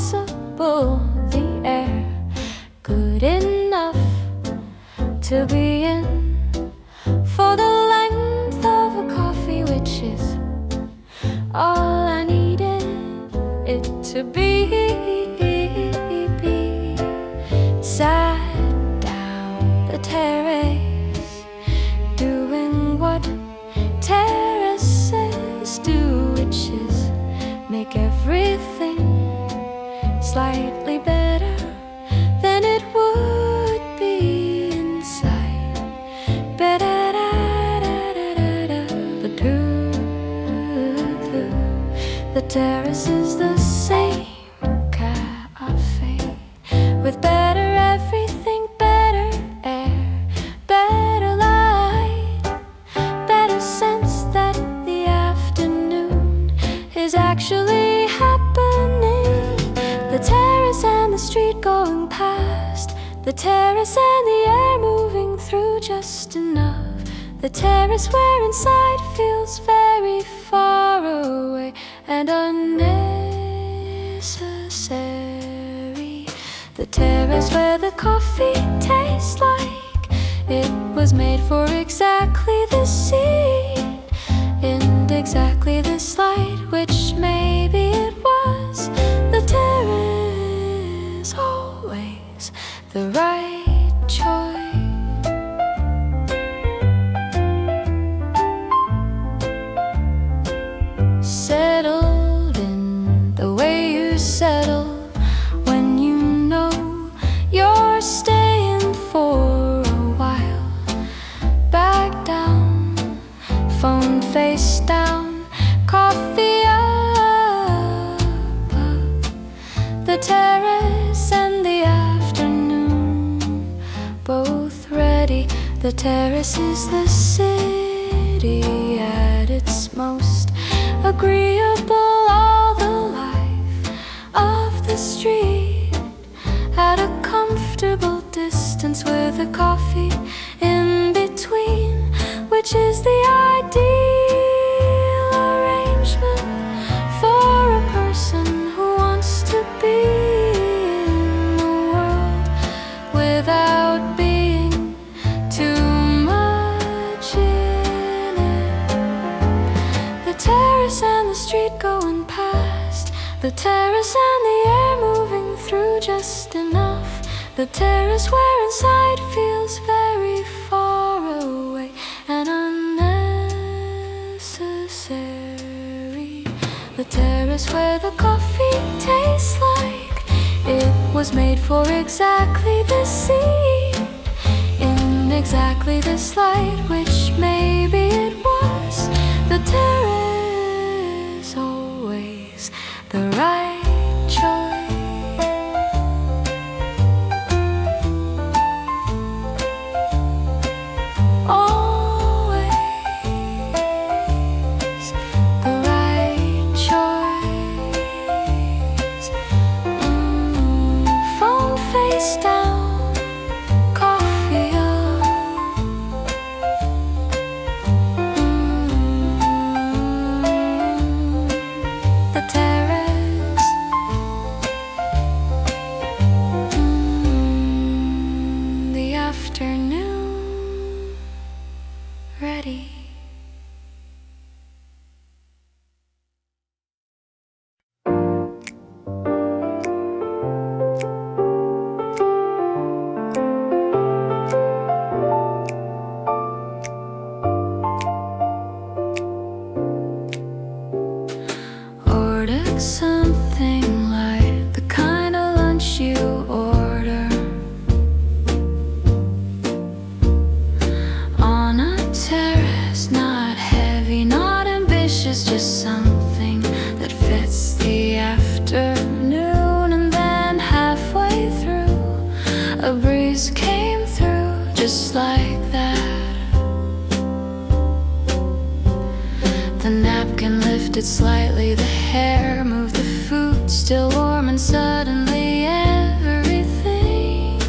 impossible. The air good enough to be in for the length of a coffee, which is all I needed it to be. Sat down the terrace, doing what terraces do, which is make everything slightly better than it would be inside. The terrace is the same cafe with better everything, better air, better light, better sense that the afternoon is actually happening. The terrace and the street going past, the terrace and the air moving through just enough. The terrace where inside feels very far away and unnecessary. The terrace where the coffee tastes like it was made for exactly this seat, in exactly this light, which maybe it was. The terrace always the right choice. Settled in the way you settle when you know you're staying for a while. Back down, phone face down, coffee up. The terrace and the afternoon, both ready. The terrace is the city at its most agreeable, all the life of the street at a comfortable distance with a coffee in between, which is the ideal arrangement for a person who wants to be in the world without being too much in it. The terrace and the street going past, the terrace and the air moving through just enough. The terrace where inside feels very far away and unnecessary. The terrace where the coffee tastes like it was made for exactly this seat, in exactly this light, which maybe it was. The terrace always the right choice. Always the right choice. Phone face down, coffee up. The terrace. The afternoon ready. Ordered something like the kind of lunch you order on a terrace, not heavy, not ambitious, just something that fits the afternoon. And then halfway through, a breeze came through just like that. The napkin lifted slightly, the hair moved, the food still warm, and suddenly everything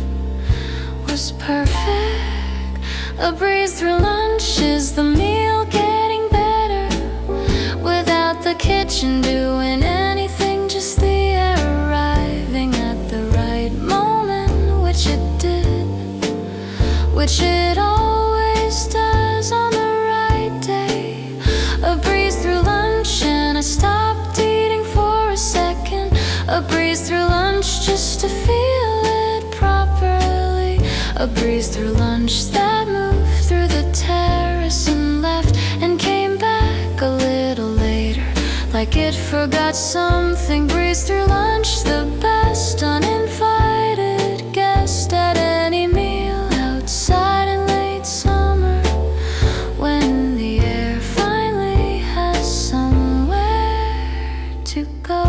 was perfect. A breeze through lunch, is the meal getting better without the kitchen doing anything, just the air right? breeze through lunch just to feel it properly. A breeze through lunch that moved through the terrace and left and came back a little later, like it forgot something. Breeze through lunch, the best uninvited guest at any meal outside in late summer, when the air finally has somewhere to go.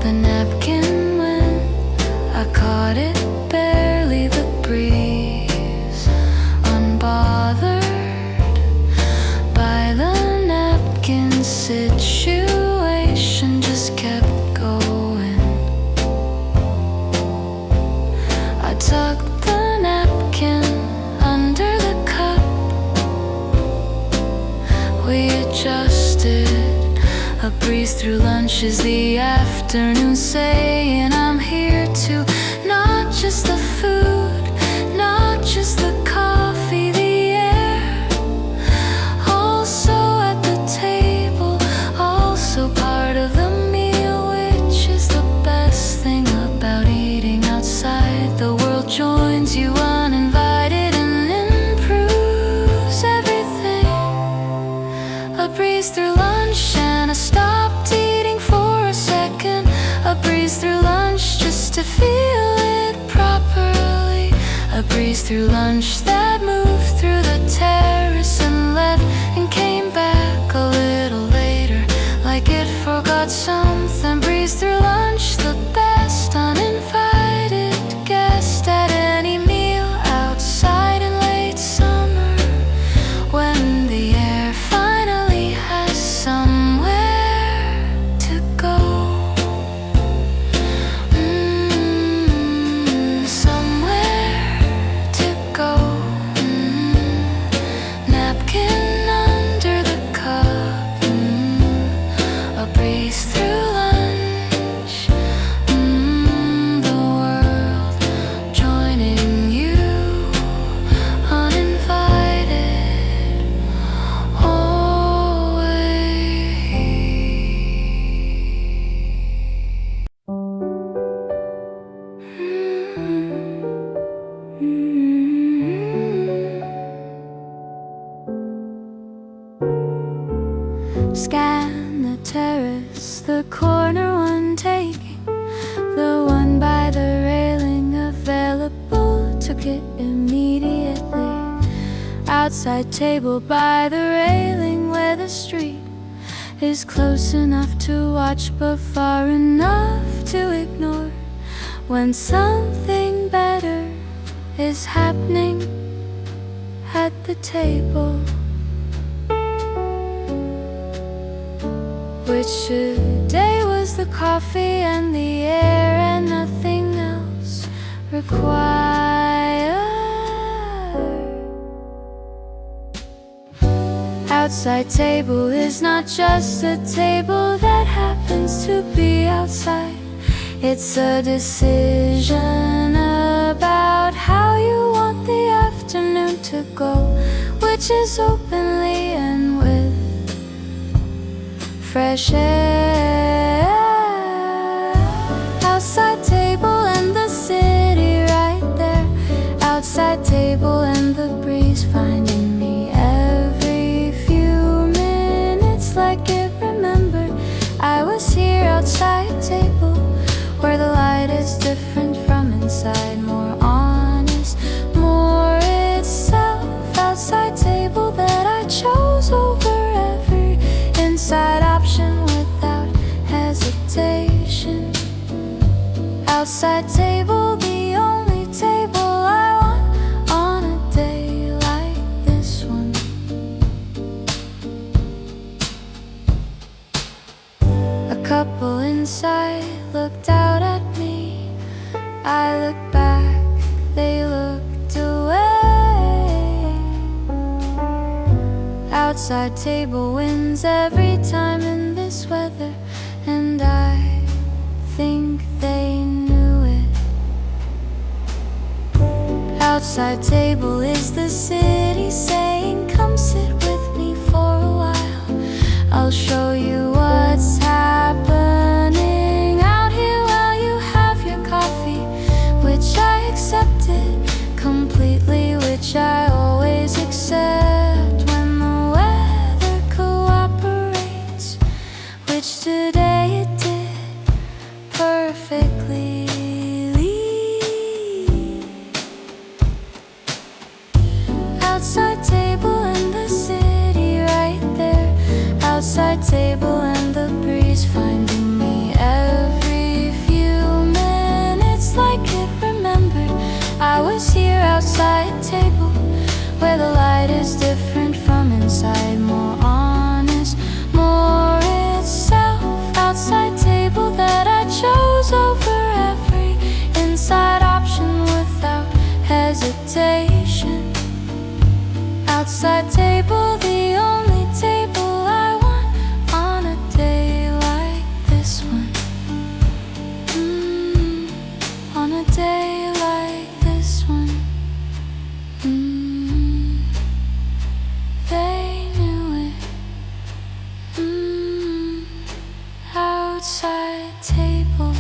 The napkin, when I caught it, barely the breeze, unbothered by the napkin situation, just kept going. I tucked the napkin under the cup, we adjusted. A breeze through lunch is the afternoon saying I'm here too. Not just the food, not just the coffee, the air, also at the table, also part of the meal, which is the best thing about eating outside. The world joins you uninvited and improves everything. A breeze through lunch and I stopped eating for a second. A breeze through lunch just to feel it properly. A breeze through lunch that moved through the terrace and left and came back a little later, like it forgot something. Breeze through lunch, the best uninvited guest at any meal outside in late summer, when the air finally has somewhere to go. Somewhere to go. Napkin under the cup. A breeze through lunch. The world joining you uninvited. Scan the terrace, the corner one taking, the one by the railing available. Took it immediately. Outside table by the railing where the street is close enough to watch but far enough to ignore when something better is happening at the table. Which today was the coffee and the air and nothing else required. Outside table is not just a table that happens to be outside. It's a decision about how you want the afternoon to go, which is openly and with fresh air. Outside table and the city right there. Outside table and the breeze finding me every few minutes, like it remembered I was here. Outside table where the light is different from inside, more honest, more itself. Outside table that I chose over every inside option without hesitation. Outside table, the only table I want on a day like this one. A couple inside looked out at me. I looked back, they looked away. outside table wins every time in this weather, and I think they knew it. Outside table is the city saying, come sit with me for a while. I'll show you what's happening out here while you have your coffee, which I accepted completely, which I always accept when the weather cooperates, which today it did perfectly. Outside table and the city right there. Outside table and the breeze finding me every few minutes, like it remembered I was here. Outside table where the light is different from inside, more honest, more itself. Outside table that I chose over every inside option without hesitation. Outside table, the only table I want on a day like this one. On a day like this one. They knew it. Outside table.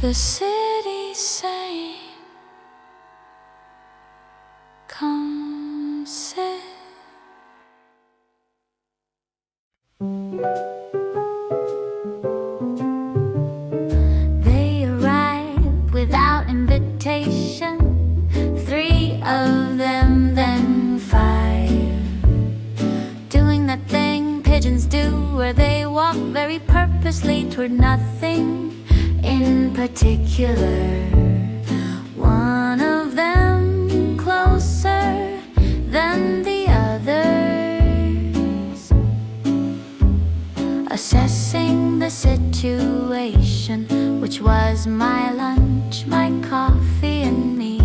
The city saying, come sit. They arrived without invitation, 3 of them, then 5, doing that thing pigeons do, where they walk very purposely toward nothing in particular. One of them closer than the others, assessing the situation, which was my lunch, my coffee, and me.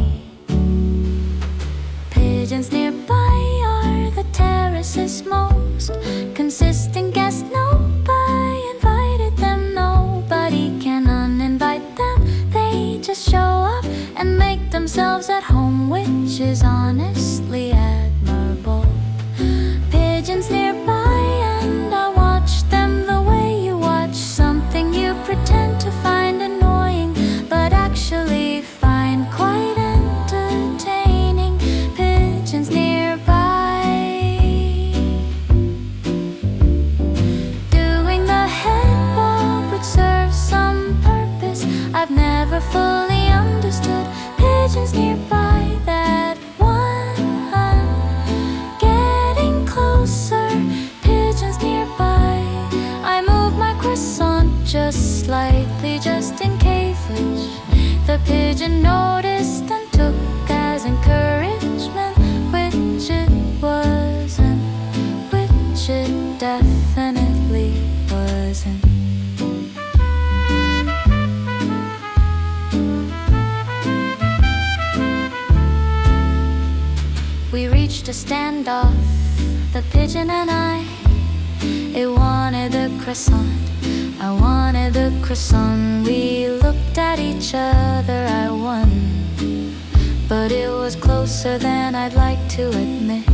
Pigeons nearby are the terrace's most consistent guests. Nobody invited them, nobody can uninvite them. They just show up and make themselves at home, which is honestly admirable. Pigeons nearby and I watch them the way you watch something you pretend to find annoying, but actually find quite entertaining. Pigeons nearby, doing the head bob, which serves some purpose I've never fully understood. Pigeons nearby, that one, getting closer. Pigeons nearby, I move my croissant just slightly, just in case, which the pigeon noticed and took as encouragement, which it wasn't, which it definitely wasn't. We reached a standoff, the pigeon and I. It wanted a croissant, I wanted a croissant. We looked at each other, I won, but it was closer than I'd like to admit.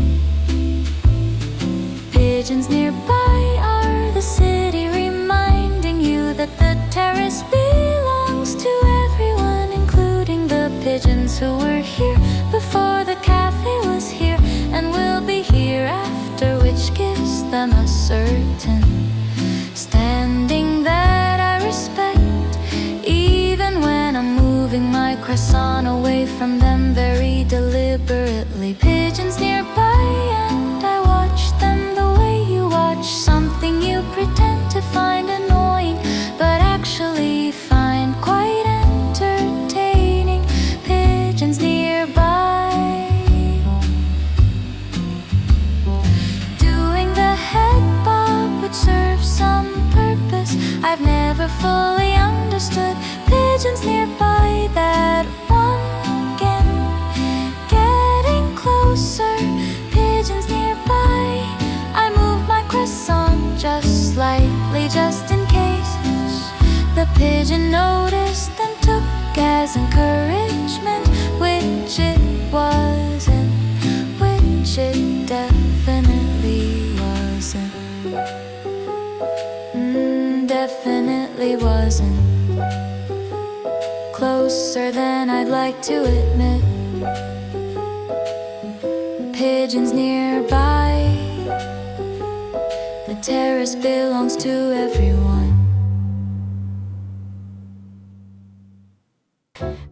Pigeons nearby are the city reminding you that the terrace belongs to everyone, including the pigeons who were here before the cafe was here and will be here after, which gives them a certain standing that I respect, even when I'm moving my croissant away from them very deliberately. Pigeons nearby and I watch them the way you watch something you pretend to find annoying, but actually find quite entertaining. Pigeons nearby, doing the head bob, which serves some purpose I've never fully understood. Pigeons nearby, that one again, pigeon noticed and took as encouragement, which it wasn't, which it definitely wasn't. Definitely wasn't. Closer than I'd like to admit. Pigeons nearby. The terrace belongs to everyone.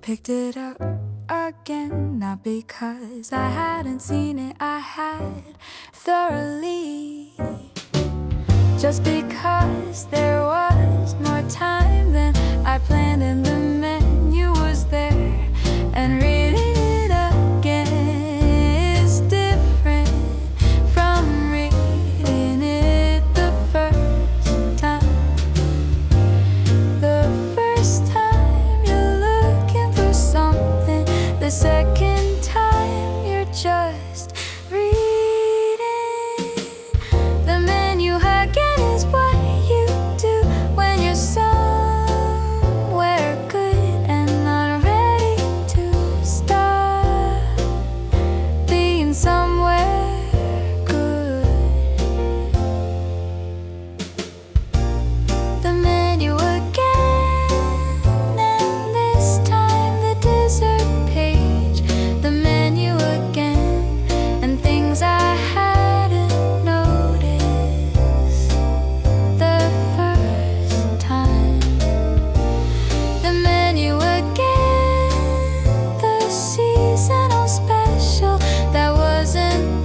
Picked it up again, not because I hadn't seen it, I had thoroughly. Just because there was more time than I planned and the menu was there. And reading it again is different from reading it the first time. The first time you're looking for something, the second time you're just reading. The menu again is what you do when you're somewhere good and not ready to start being somewhere good. The menu again, and this time the dessert page. The menu again, and things I hadn't noticed the first time. The menu again, the seasonal special that wasn't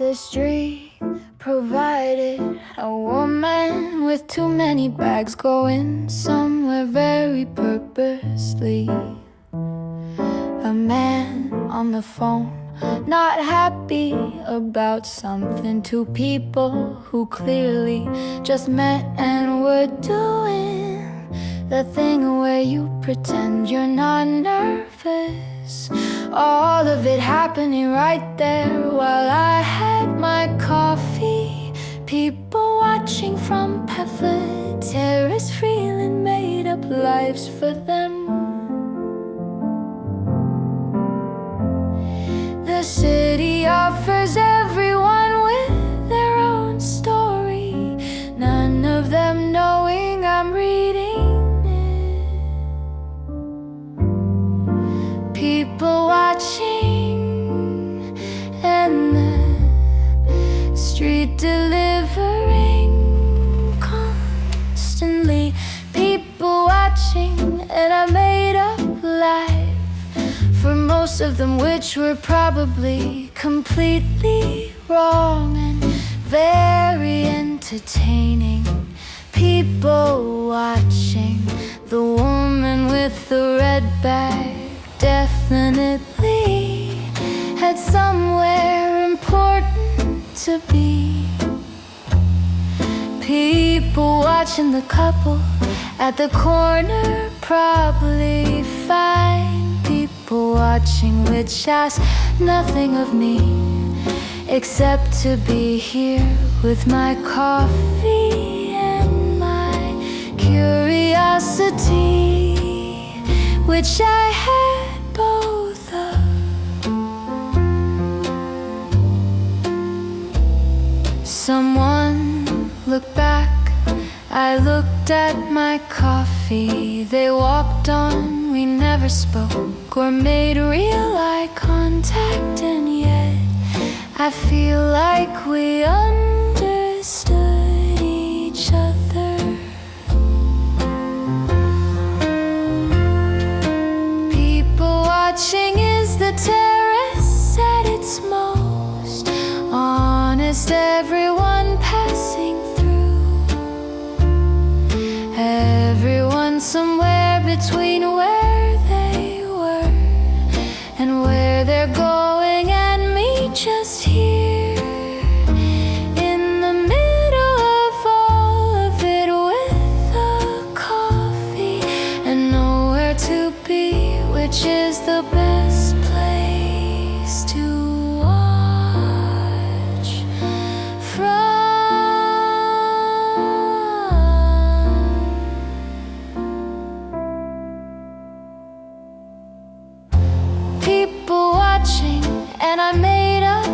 the street provided a woman with too many bags going somewhere very purposely. A man on the phone, not happy about something. Two people who clearly just met and were doing the thing where you pretend you're not nervous. All of it happening right there while I had my coffee. People watching from terrace, feeling made up lives for them. The city offers everyone with their own story, none of them knowing I'm reading it. People watching and the street delivering constantly. People watching and I made up life for most of them, which were probably completely wrong and very entertaining. People watching the woman with the red bag definitely had somewhere important to be. People watching the couple at the corner probably fine. People watching which ask nothing of me except to be here with my coffee and my curiosity, which I had both of. Someone looked back, I looked at my coffee. They walked on, we never spoke or made real eye contact, and yet I feel like we understood each other. People watching is the terrace at its most honest, everyone passing through, everyone somewhere between where they were and where they're going, and me just here in the middle of all of it with a coffee and nowhere to be, which is the best place to watch from. People watching and I made up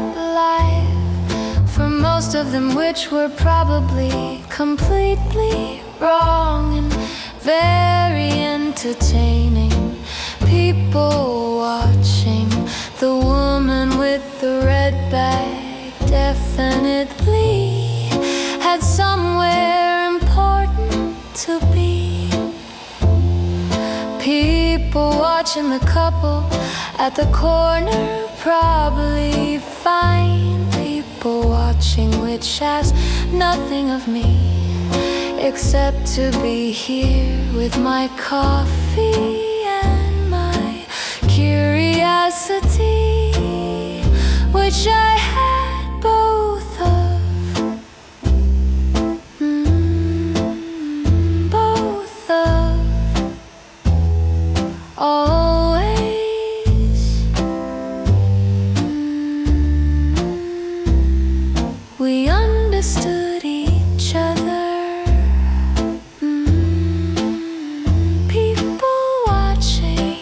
life for most of them, which were probably completely wrong and very entertaining. People watching the woman with the red bag definitely had somewhere important to be. People watching the couple at the corner probably fine. People watching which ask nothing of me except to be here with my coffee and my curiosity, which I had both of. Both of. Always. We understood each other. People watching.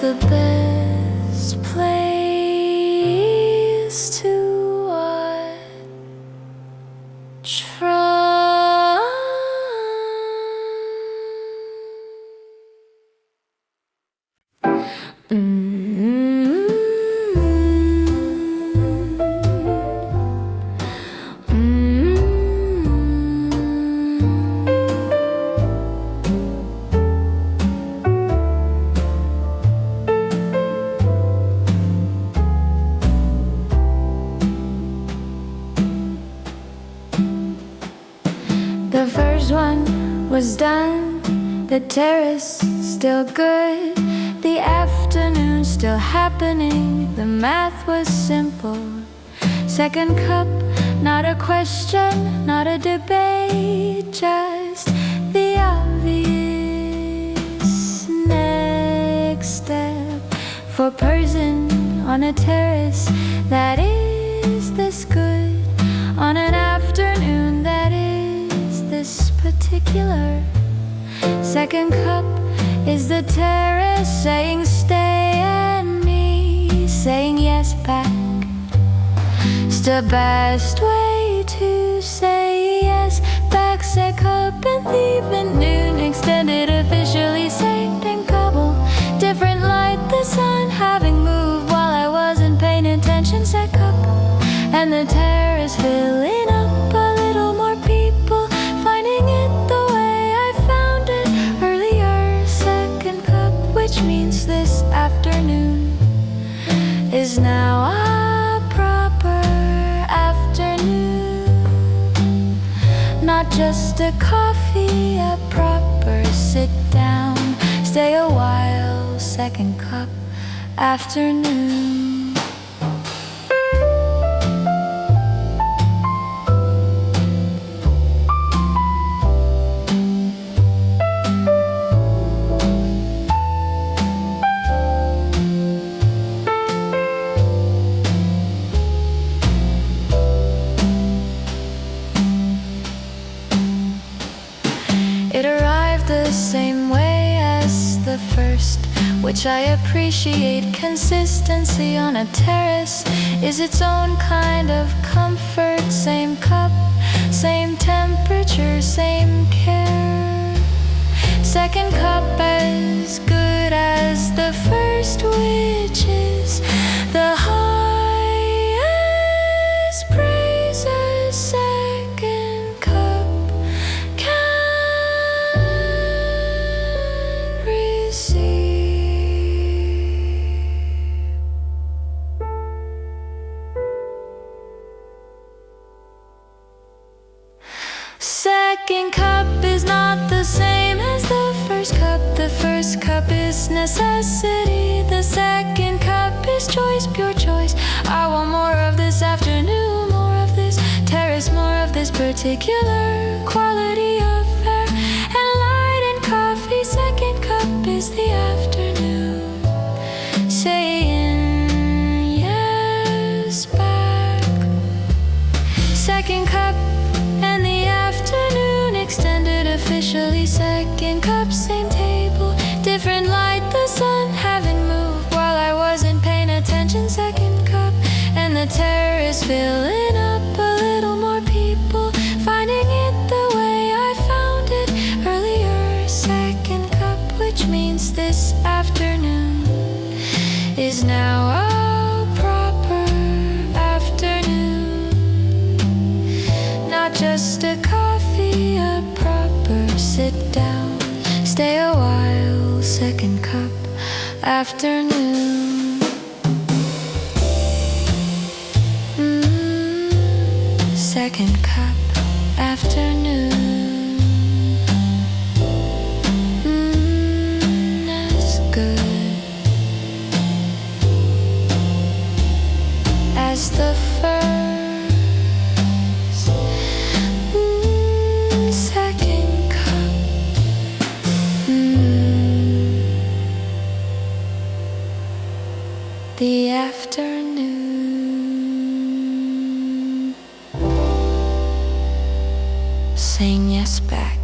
The best place to watch from. was done. The terrace still good, the afternoon still happening. The math was simple. Second cup, not a question, not a debate, just the obvious next step for a person on a terrace that is this good, on an afternoon that is this particular. Second cup is the terrace saying stay, and me saying yes back. It's the best way to say yes back. Second cup and leaving noon extended, officially saved and couple. Different light, the sun having moved while I wasn't paying attention. Second cup and the terrace filling up, a little more people finding it the way I found it earlier. Second cup, which means this afternoon is now a proper afternoon. Not just a coffee, a proper sit down, stay a while. Second cup afternoon. It arrived the same way as the first, which I appreciate. Consistency on a terrace is its own kind of comfort. Same cup, same temperature, same care. Second cup as good as the first, which is the highest praise a second cup can receive. Second cup is not the same as the first cup. The first cup is necessity. The second cup is choice, pure choice. I want more of this afternoon, more of this terrace, more of this particular quality of air and light and coffee. Second cup is the afternoon saying yes back. Second cup and the afternoon extended, officially. Second cup, same table, different light, the sun having moved while I wasn't paying attention. Second cup and the terrace filling up, a little more people finding it the way I found it earlier. Second cup, which means this afternoon is now a proper afternoon. Not just a coffee, a proper sit down, stay a while. Second cup afternoon. Second cup afternoon. As good as the first. Second cup. The afternoon saying yes back.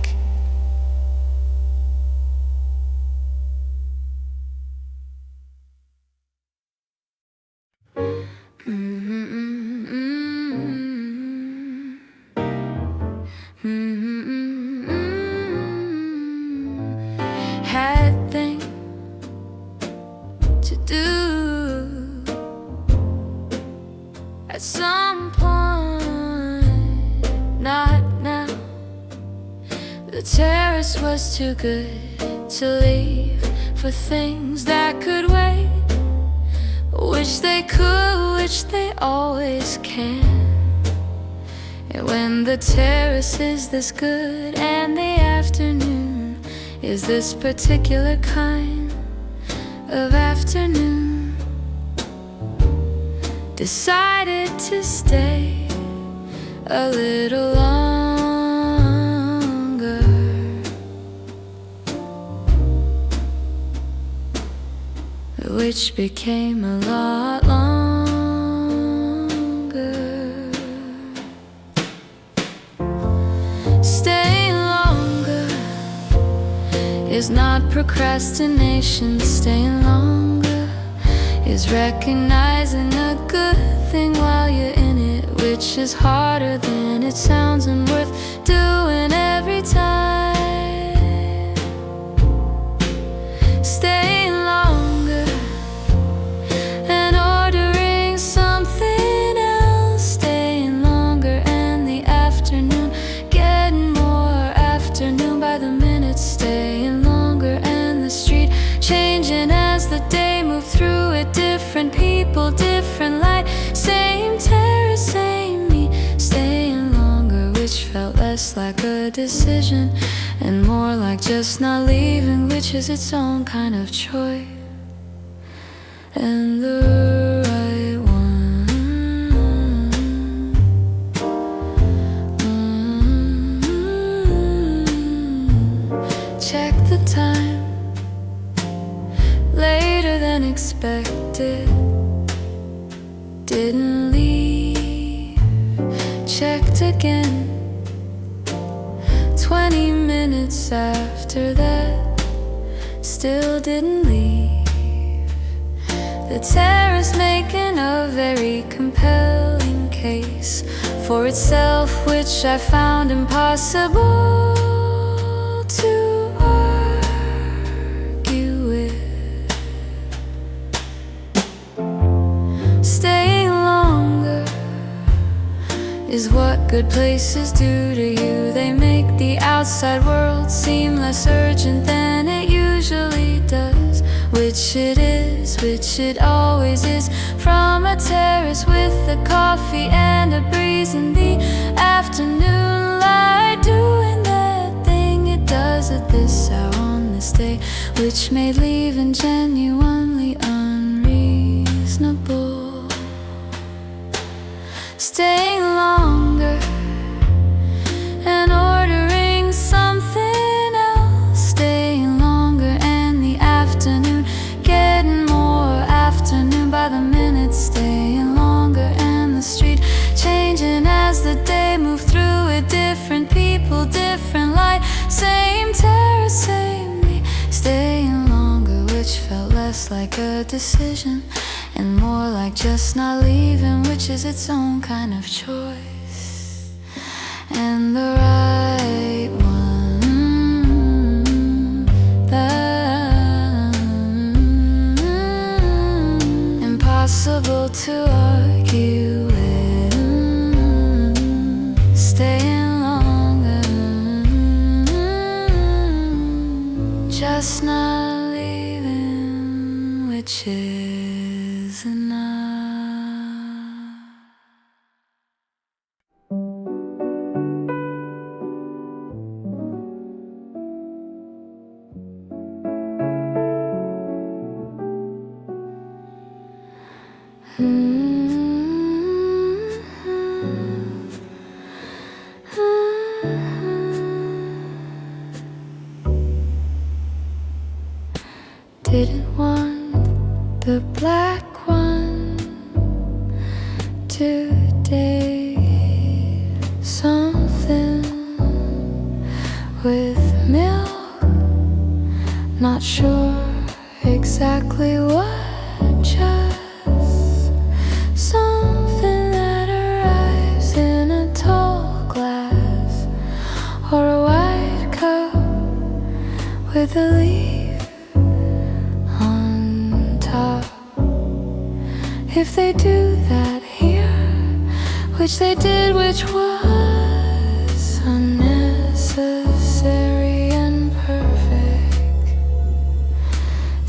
Had things to do at some point, not now. The terrace was too good to leave for things that could wait. Wish they could, wish they always can. And when the terrace is this good and the afternoon is this particular kind of afternoon. Decided to stay a little longer, which became a lot longer. Staying longer is not procrastination. Staying longer is recognizing a good thing while you're in it, which is harder than it sounds and worth doing every time. Staying longer and ordering something else. Staying longer and the afternoon getting more afternoon by the minute. Staying longer and the street changing as the day moved through it. Different people, different light, same terrace, same me. Staying longer, which felt less like a decision and more like just not leaving, which is its own kind of choice and the right one. Check the time, later than expected. Didn't leave, checked again 20 minutes after that, still didn't leave. The terrace making a very compelling case for itself, which I found impossible to argue with. Staying longer is what good places do to you. They make the outside world seem less urgent than it usually does, which it is, which it always is. From a terrace with a coffee and a breeze in the afternoon light, doing that thing it does at this hour on this day, which made leaving genuinely unreasonable. Staying longer and ordering something else. Staying longer and the afternoon getting more afternoon by the minute. Staying longer and the street changing as the day moved through it. Different people, different light, same terrace, same me. Staying longer, which felt less like a decision and more like just not leaving, which is its own kind of choice and the right one. Impossible to argue with. Staying longer, just not leaving, which is enough. Didn't want the black one today. Something with milk, not sure exactly what. Just something that arrives in a tall glass or a white cup with a leaf on top. If they do that here, which they did, which was unnecessary and perfect.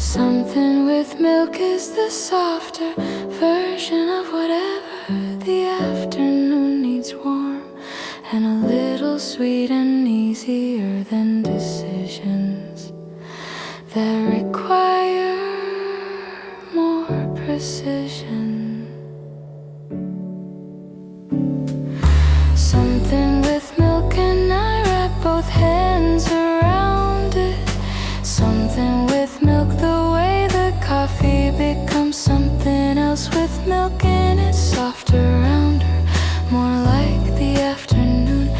Something with milk is the softer version of whatever the afternoon needs, warm and a little sweet and easier than decisions. precision. Something with milk and I wrap both hands around it. Something with milk, the way the coffee becomes something else with milk and it's softer, rounder, more like the afternoon.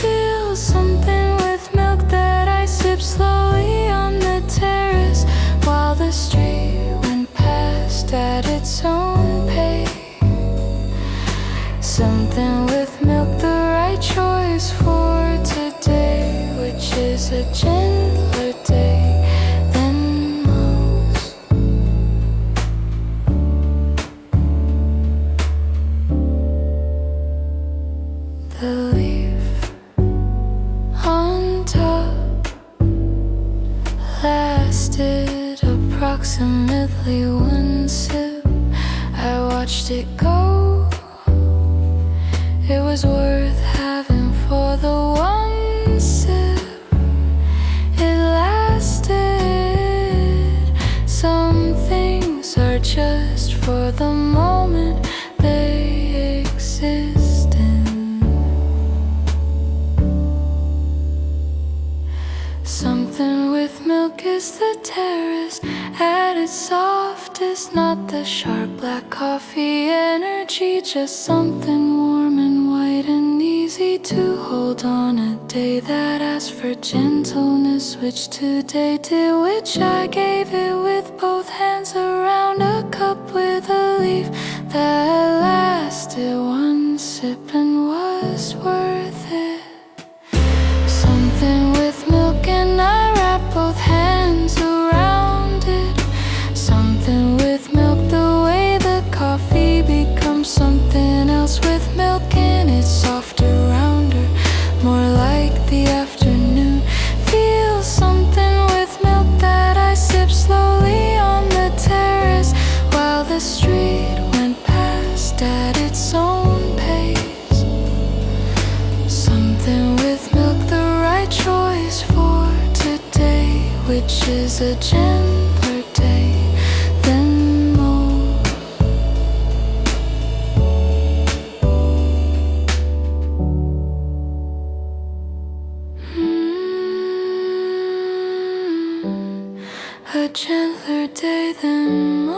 Feel something with milk that I sip slowly on the terrace while the street went past at its own pace. Something with milk, the right choice for today, which is a gentler day than most. The leaf on top lasted approximately one sip. I watched it go. It was worth having for the one sip. It lasted. Some things are just for the moment they exist in. Something with milk is the terrace at its softest, not the sharp black coffee energy, just something warm and white and easy to hold on a day that asked for gentleness, which today did, which I gave it with both hands around a cup with a leaf that lasted one sip and was worth it. Something with milk and I wrap both hands around it. Something with milk, the way the coffee becomes something else with milk and it's softer, rounder, more like the afternoon. Feel something with milk that I sip slowly on the terrace while the street went past at its own pace. Something with milk, the right choice for today, which is a gentler day than most. A gentler day than most.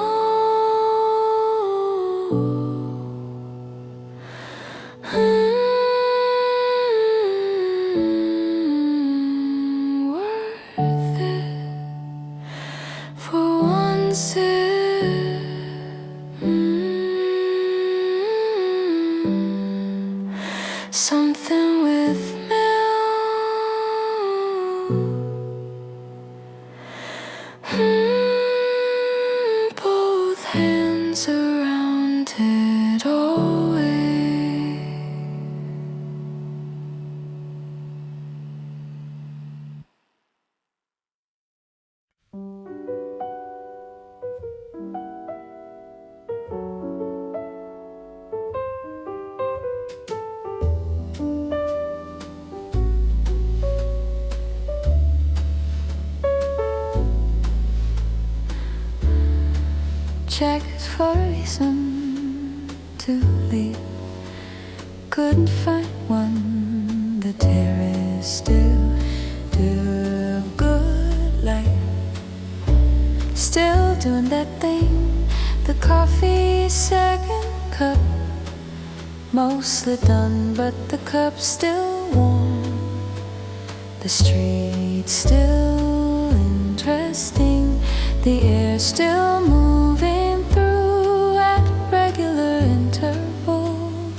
Worth it for one sip. Something with milk. Both hands around it always. Checked for a reason to leave. Couldn't find one. The terrace still do good life. Still doing that thing. The coffee second cup mostly done, but the cup's still warm. The street's still interesting. The air's still moving through at regular intervals.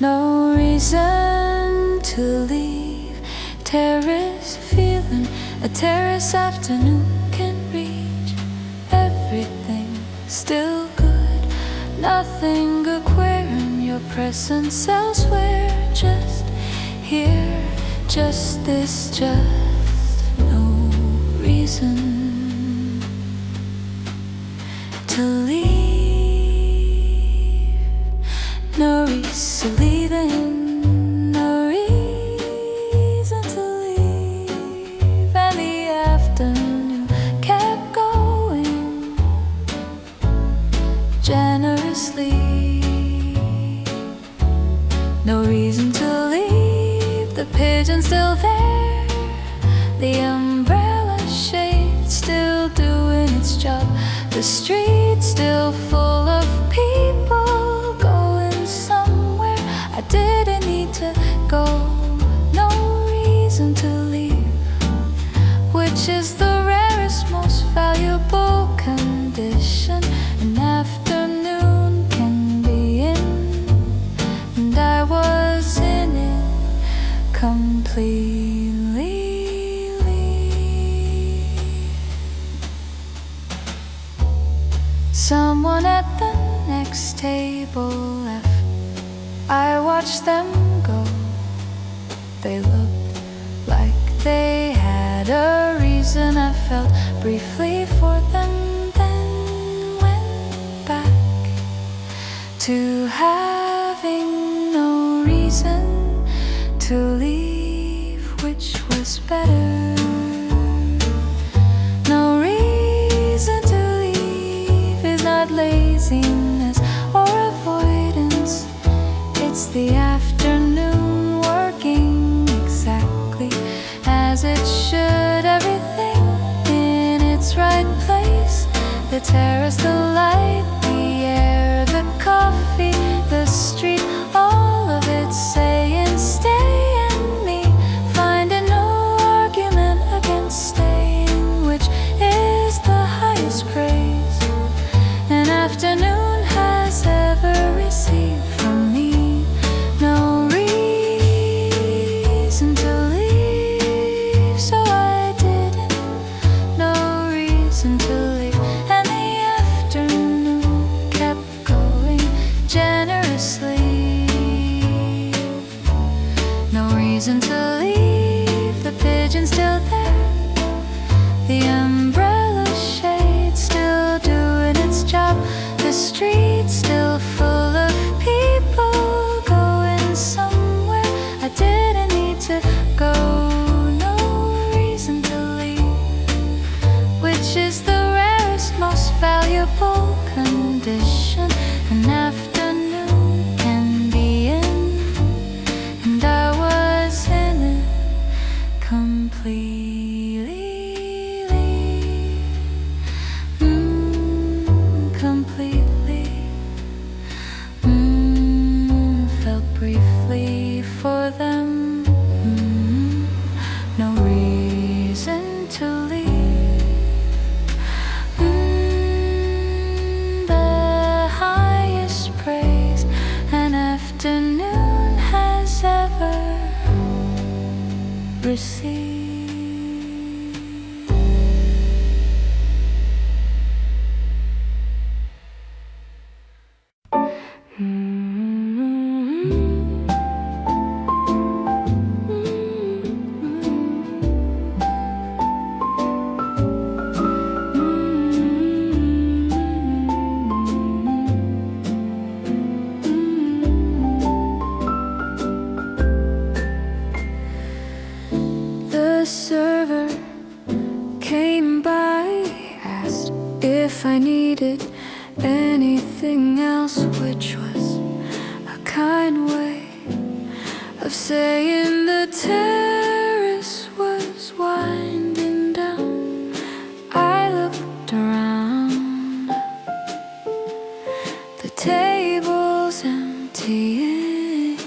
No reason to leave. Terrace feeling, a terrace afternoon can reach. Everything still good, nothing aquarium. Your presence elsewhere, just here, just this, just no reason to leave. No reason leaving, no reason to leave. And the afternoon kept going. generously. No reason to leave, the pigeons still there, the umbrella shade still doing its job, the street still full of people going somewhere I didn't need to go. No reason to leave, which is the rarest, most valuable condition an afternoon can be in. And I was in it completely. Someone at the next table left. I watched them go. They looked like they had a reason. I felt briefly for them, then went back to having no reason to leave, which was better. No reason to leave is not laziness or avoidance. It's the afternoon working exactly as it should, everything in its right place. The terrace, the light, the air, the coffee, the street, all of it saying stay, and me finding no argument against staying, which is the highest praise an afternoon has ever received from me. No reason to leave, so I didn't. No reason to leave, and the afternoon kept going generously. No reason to leave, the pigeons still there, the umbrella shade still doing its job, the street still full of people going somewhere I didn't need to go. No reason to leave, which is the rarest, most valuable condition an afternoon can be in. And I was in it completely. Completely. Felt briefly for them. No reason to leave. The highest praise an afternoon has ever received. The server came by, asked if I needed anything else, which was a kind way of saying the terrace was winding down. I looked around, the table's emptying.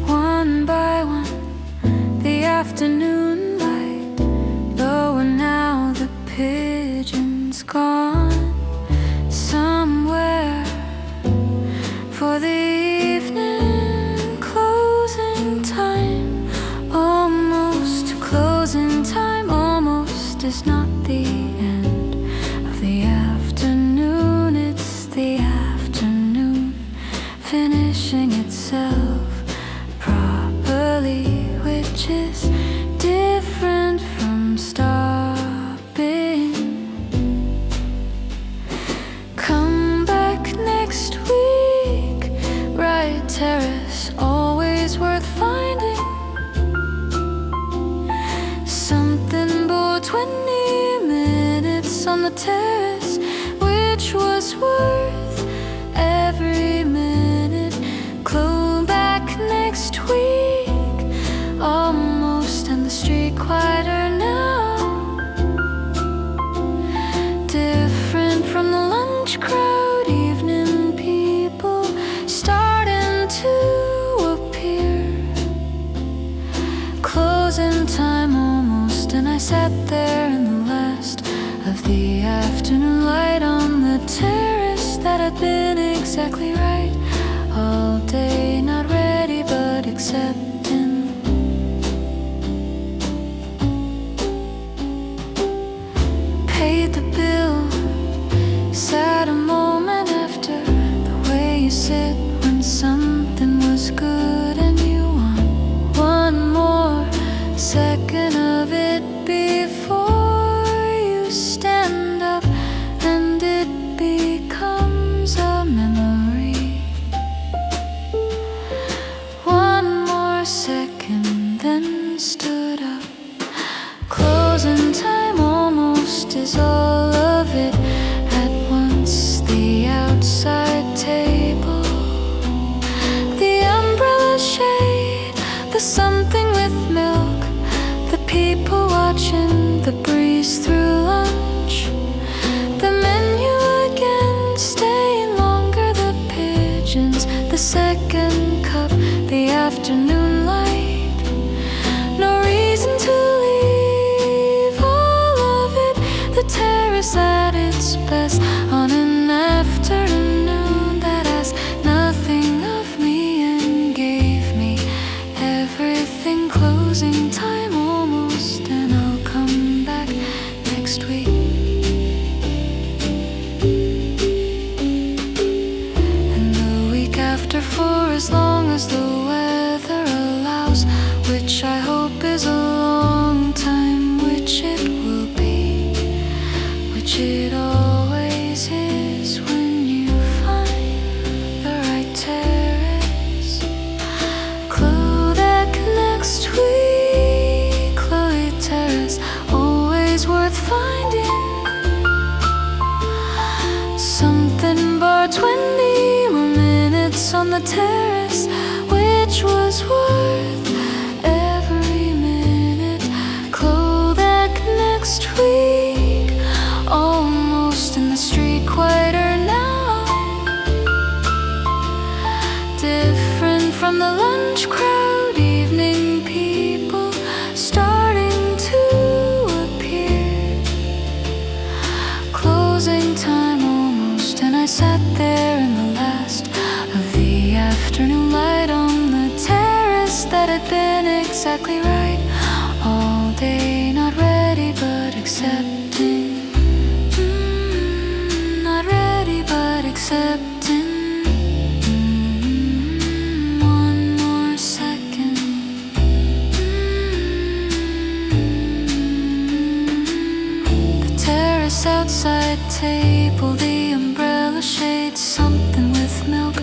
One by one, the afternoon light low, and now the pigeons gone somewhere for the evening. Closing time, almost closing time, almost is not the end of the afternoon. It's the afternoon finishing itself properly, which is different from stopping. Come back next week which was worth every minute. Close back next week, almost, and the street quieter now. Different from the lunch crowd, evening people starting to appear. Closing time almost, and I sat there in the last of the afternoon light on the terrace that had been exactly right all day, not ready but accepting. Paid the bill, sat a moment after, the way you sit when something was good and you want one more second of it before you stand up and it becomes a memory. One more second, then stood up. Closing time almost is all of it at once. The outside table, the umbrella shade, the something with milk, the people watching, the breeze through lunch, the menu again, staying longer, the pigeons, the second cup, the afternoon light. No reason to leave all of it. The terrace at its best on an afternoon that asked nothing of me and gave me everything. Closing time almost, and I'll come back next week. And the week after, for as long as the weather allows, which I hope is a long time, which it will be, which it always is when you find the right terrace. Clodak next week, Chloe Terrace, always worth finding. Something bar 20 more minutes on the terrace, which was worth every minute. Clodak next week, almost, in the street quieter now. Different from the lunch crowd, evening people starting to appear. Closing time almost, and I sat there in the last of the afternoon light on the terrace that had been exactly right all day, not ready but accepting. Not ready but accepting. One more second. The terrace outside table, the umbrella shade, something with milk,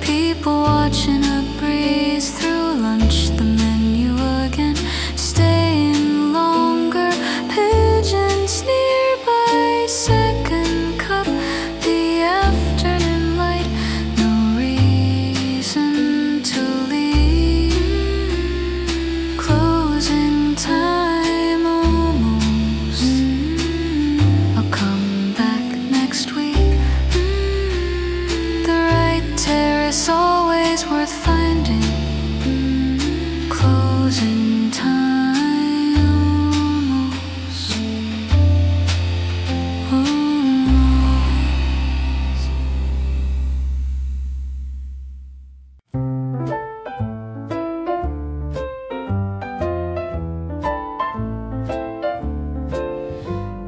people watching a breeze through lunch, the menu again, staying longer, pigeons nearby, second cup, the afternoon light. No reason to leave. Closing time almost. I'll come back next week. The right terrace, always worth finding. Closing time almost.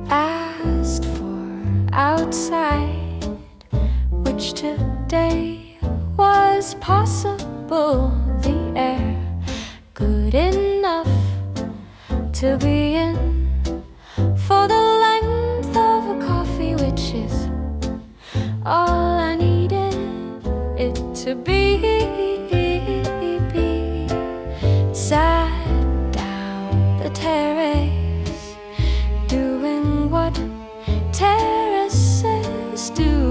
Asked for outside, which today was possible. The air good enough to be in for the length of a coffee, which is all I needed it to be. Sat down the terrace, doing what terraces do.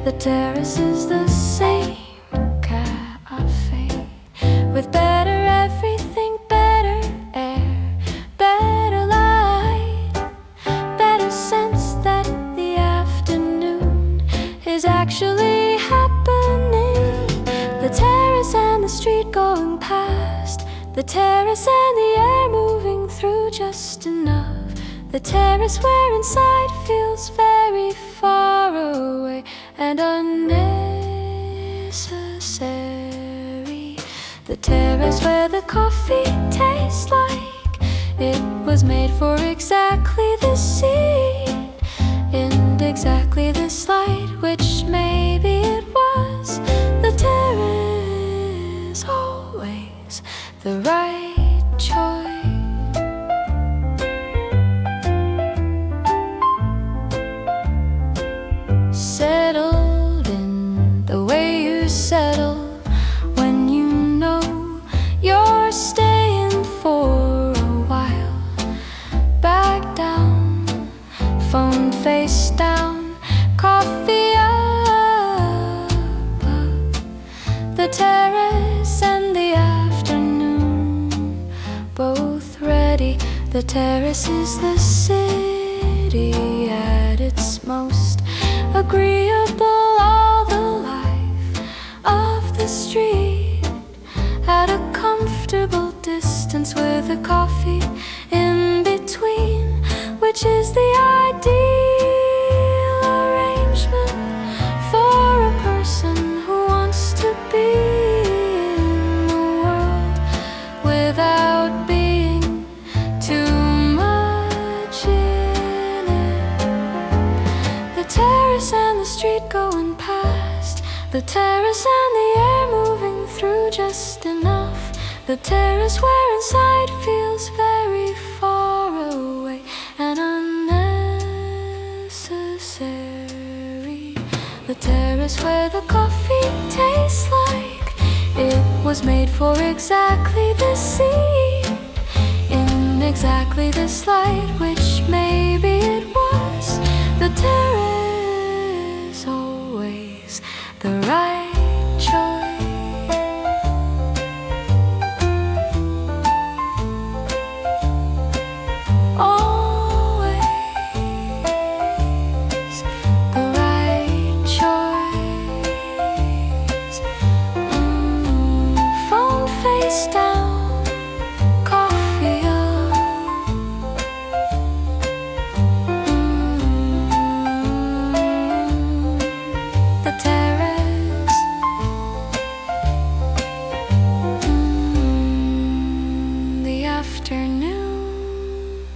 The terrace is the same cafe with better everything, better air, better light, better sense that the afternoon is actually happening. The terrace and the street going past, the terrace and the air moving through just enough. The terrace where inside feels very far away and unnecessary. The terrace where the coffee tastes like it was made for exactly this scene, in exactly this light, which maybe it was. The terrace, always the right choice. Settled in the way you settle when you know you're staying for a while. Back down, phone face down, coffee up. The terrace and the afternoon, both ready. The terrace is the city at its most agreeable, all the life of the street at a comfortable distance with a coffee in between, which is the ideal arrangement for a person who wants to be in the world without being too much in it. The terrace and the street going past, the terrace and the air moving through just enough. The terrace where inside feels very far away and unnecessary. The terrace where the coffee tastes like it was made for exactly this scene, in exactly this light, which maybe it was. The terrace, always the right choice. Always the right choice. Phone face down, coffee up. The terrace, the afternoon,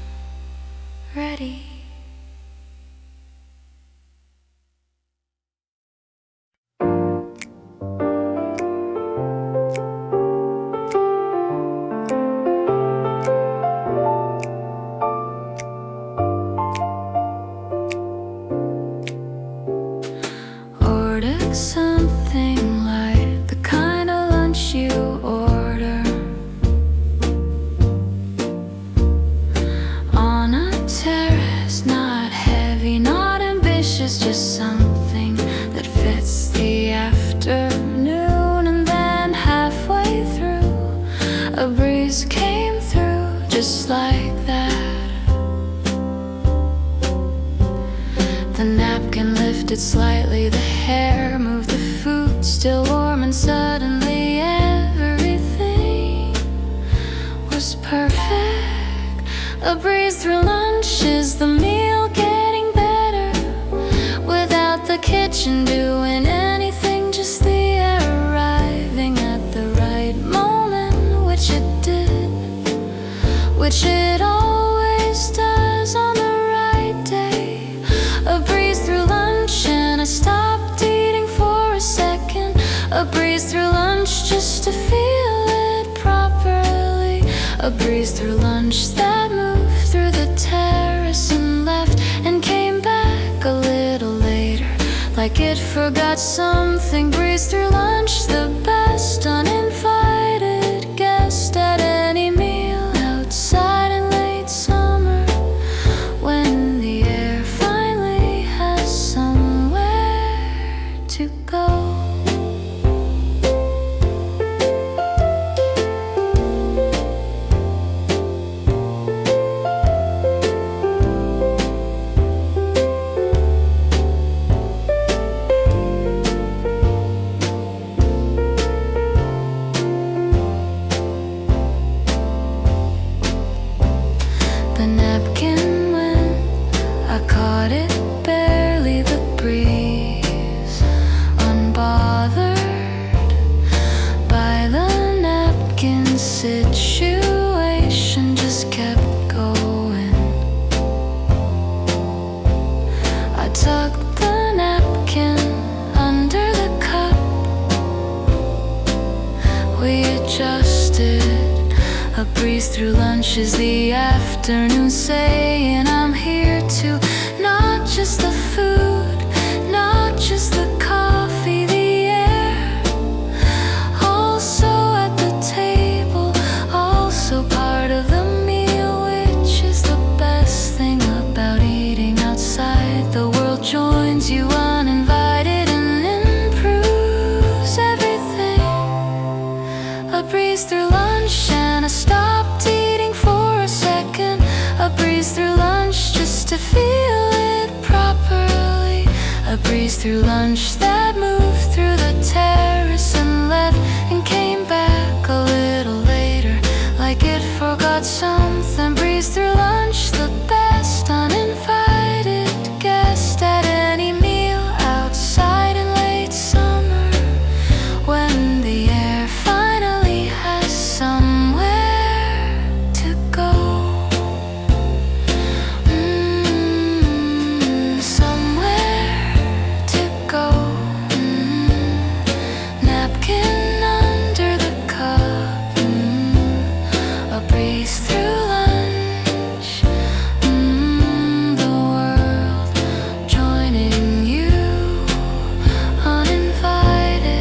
ready. Order something light, the kind of lunch you order on a terrace. Not heavy, not ambitious, just something that fits the afternoon. And then halfway through, a breeze came through just like that. The napkin lifted slightly, the hair moved, the food still warm, and suddenly everything was perfect. A breeze through lunch, is the meal getting better without the kitchen doing anything, just the air arriving at the right moment, which it did, which it always does on the right day. A breeze through lunch and I stopped eating for a second. A breeze through lunch just to feel it properly. A breeze through lunch that moved through the terrace and left and came back a little later, like it forgot something. Breeze through lunch, the best uninvited guest at any meal outside in late summer, when the air finally has somewhere tucked the napkin under the cup. We adjusted. A breeze through lunch is the afternoon saying I'm here too. Not just the food, not just the coffee, the air. Also at the table, also part of the meal, which is the best thing about eating outside. The world joins you uninvited and improves everything. A breeze through lunch and I stopped eating for a second. A breeze through lunch just to feel it properly. A breeze through lunch that moved through the terrace and left and came back a little later, like it forgot something. Breeze through lunch, the best uninvited guest at any meal outside in late summer, when the air finally has somewhere to go. Somewhere to go. Napkin under the cup. A breeze through lunch. The world joining you uninvited.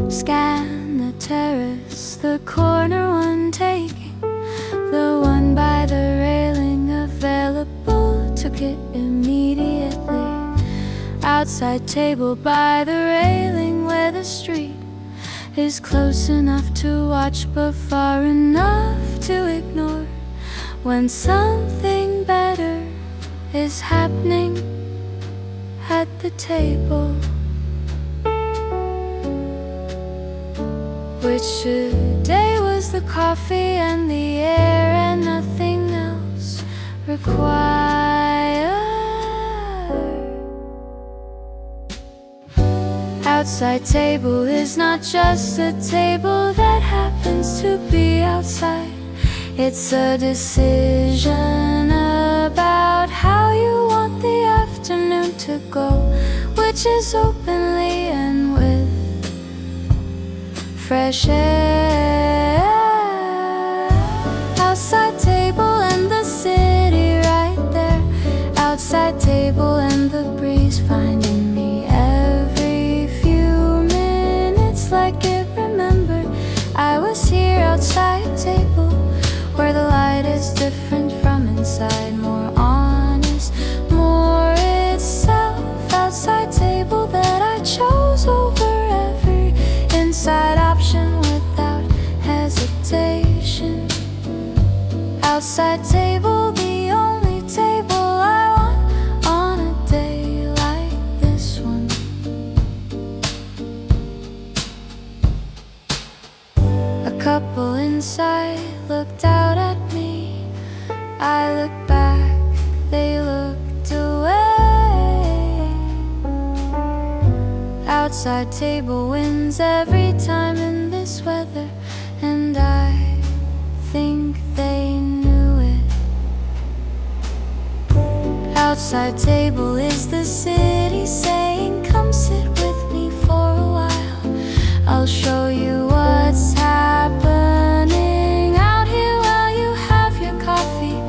Scan the terrace, the corner one taking, the one by the railing available. Took it immediately. Outside table by the railing where the street is close enough to watch but far enough to ignore when something better is happening at the table. Which today was the coffee and the air and nothing else required. Outside table is not just a table that happens to be outside. It's a decision about how you want the afternoon to go, which is openly and with fresh air. Outside table and the city right there. Outside table and the breeze finding me every few minutes, like it remembered I was here. Outside table where the light is different from inside, more honest, more itself. Outside table that I chose over every inside option without hesitation. Outside table, the only table I want on a day like this one. A couple inside looked out at me. I looked back, they looked away. Outside table wins every time in this weather, and I think they knew it. Outside table is the city saying, come sit with me for a while. I'll show you what's happening out here while you have your coffee,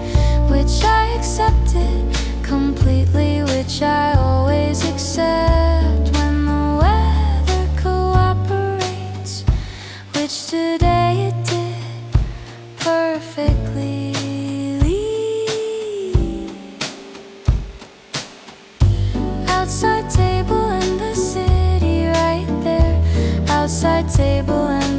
which I accepted completely, which I always accept when the weather cooperates, which today it did perfectly. Outside table and the city right there. Outside table and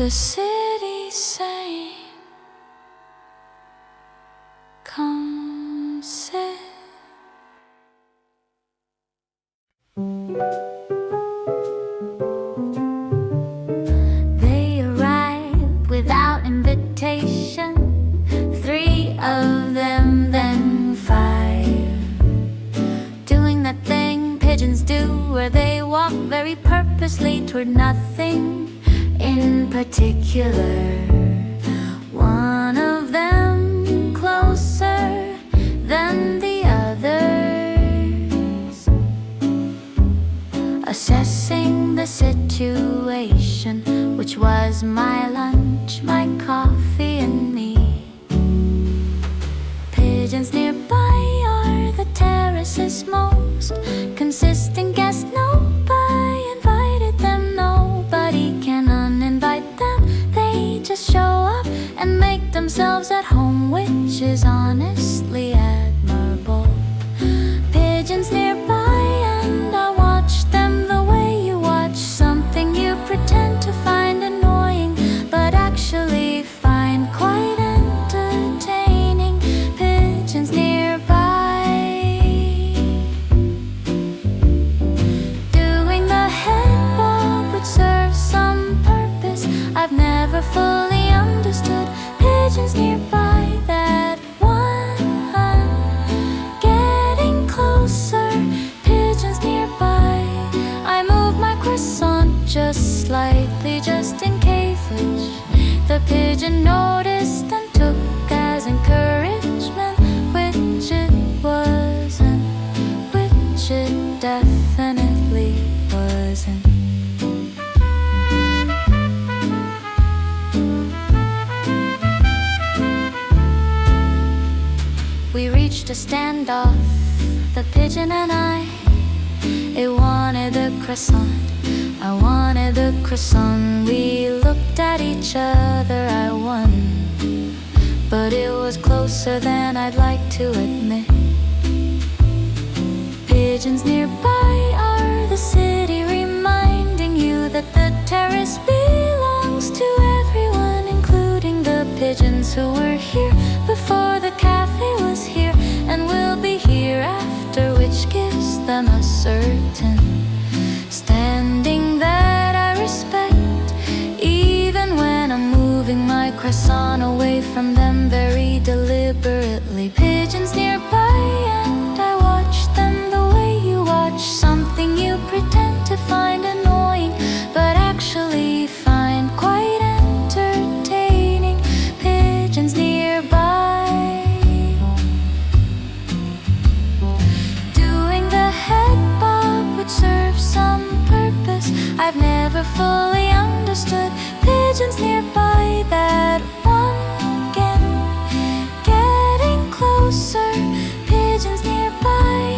the city saying, come sit. They arrived without invitation, 3 of them, then 5, doing that thing pigeons do, where they walk very purposely toward nothing in particular. One of them closer than the others, assessing the situation, which was my lunch, my coffee, and me. Pigeons nearby are the terrace's most consistent guests. Nobody invited them, nobody can uninvite them. They just show up and make themselves at home, which is honestly admirable. Pigeons nearby, and I watch them the way you watch something you pretend to find annoying, but actually find quite entertaining. Pigeons nearby, doing the head bob, which serves some purpose I've never fully understood. Pigeons nearby, that one, getting closer. Pigeons nearby, I move my croissant just slightly, just in case, which the pigeon noticed and took as encouragement, which it wasn't, which it definitely wasn't. We reached a standoff, the pigeon and I. It wanted the croissant, I wanted the croissant. We looked at each other, I won, but it was closer than I'd like to admit. Pigeons nearby are the city, reminding you that the terrace belongs to everyone, including the pigeons who were here before the cafe was here, and will be here after, which gives them a certain standing that I respect, even when I'm moving my croissant away from them very deliberately. Pigeons nearby, and I watch them the way you watch something you pretend to find annoying, but actually find quite entertaining. Pigeons nearby, doing the head bob, which serves some purpose I've never fully understood. Pigeons nearby, that one again, getting closer. Pigeons nearby,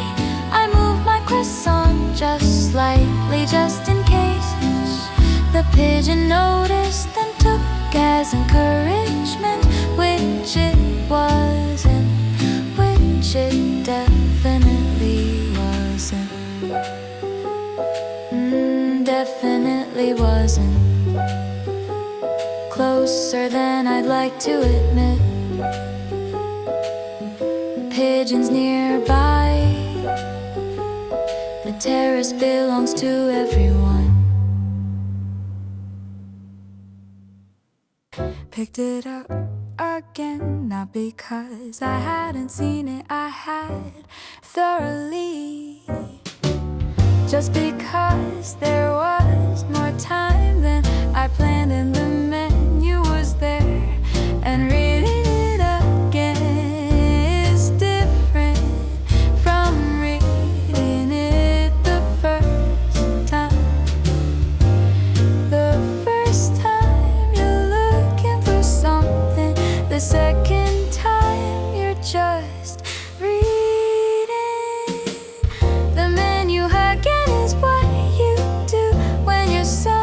I move my croissant just slightly, just in case, the pigeon noticed and took as encouragement, which it wasn't, which it definitely wasn't. Definitely wasn't closer than I'd like to admit. Pigeons nearby, the terrace belongs to everyone. Picked it up again, not because I hadn't seen it, I had thoroughly, just because there was more time than I planned, and the menu was there, and reading it again is different from reading it the first time. The first time you're looking for something, the second time you're just reading. The menu again is what you do when you're somewhere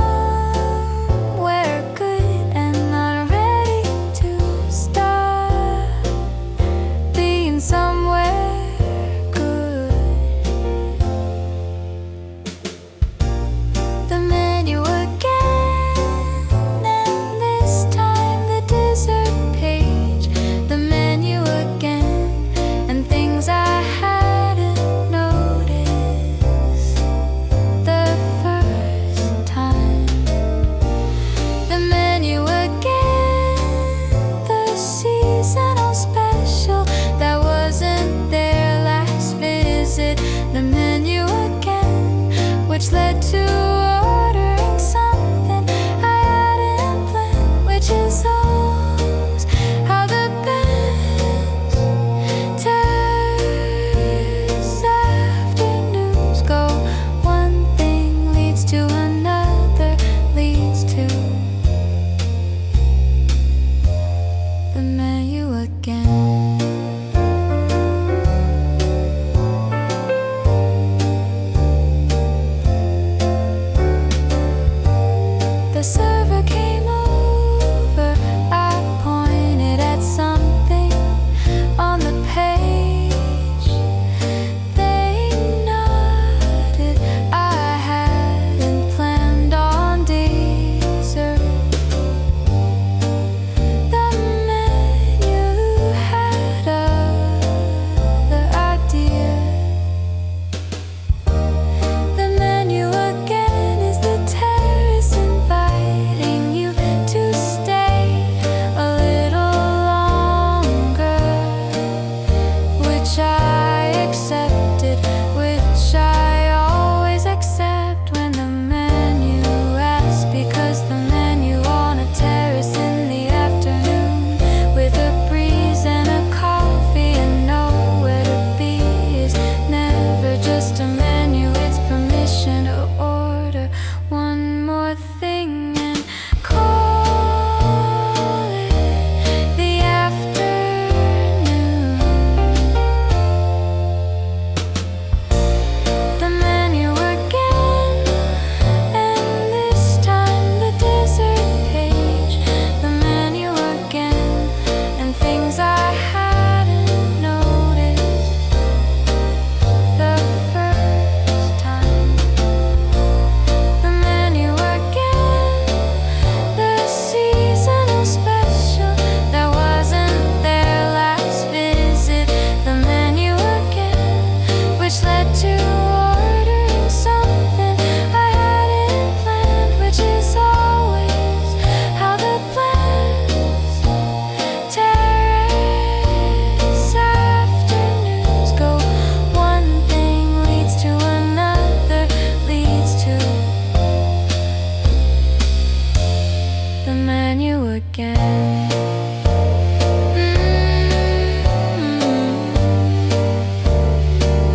again.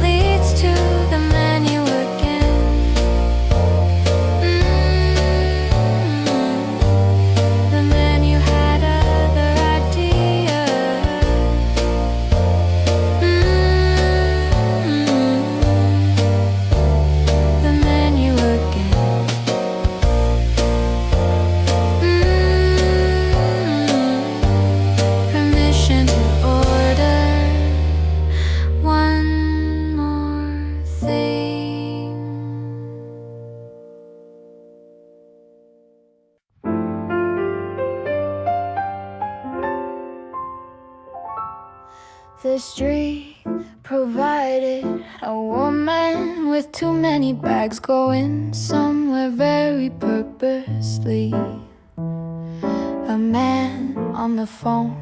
Leads to the menu again. The menu had other ideas. The menu again. Permission to order one more thing. The street provided a woman with too many bags going somewhere very purposely. A man on the phone,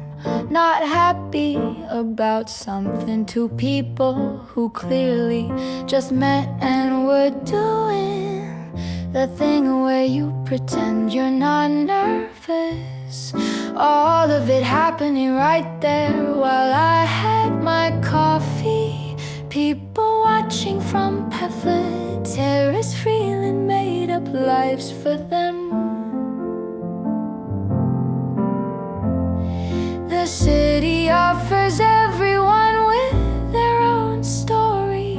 not happy about something. Two people who clearly just met and were doing the thing where you pretend you're not nervous. All of it happening right there while I had my coffee. People watching from terrace, feeling made up lives for them. The city offers everyone with their own story,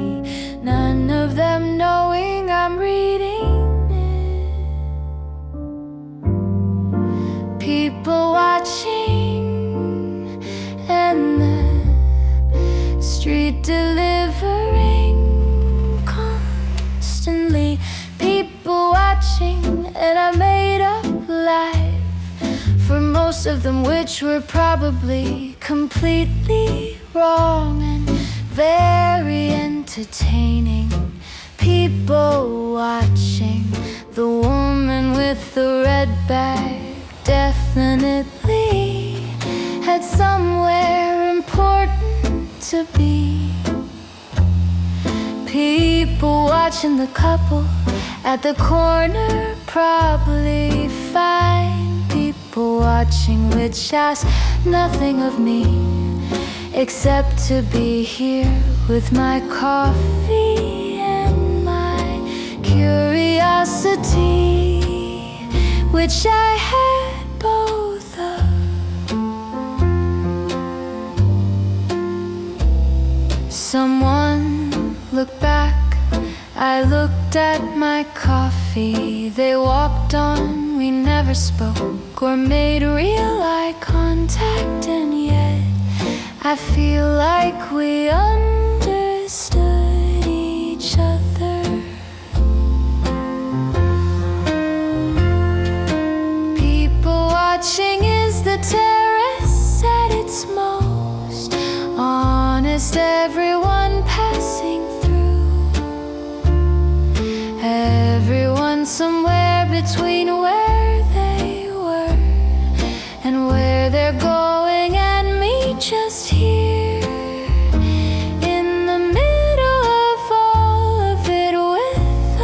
none of them knowing I'm reading it. People watching and the street delivering constantly. People watching and I made up life for most of them, which were probably completely wrong and very entertaining. People watching the woman with the red bag definitely had somewhere important to be. People watching the couple at the corner probably fine. People watching which ask nothing of me except to be here with my coffee and my curiosity, which I had both of. Someone looked back, I looked at my coffee. They walked on, we never spoke or made real eye contact, and yet I feel like we understood each other. People watching is the terrace at its most honest, everyone passing through, everyone somewhere between where they were and where they're going, and me just here in the middle of all of it with a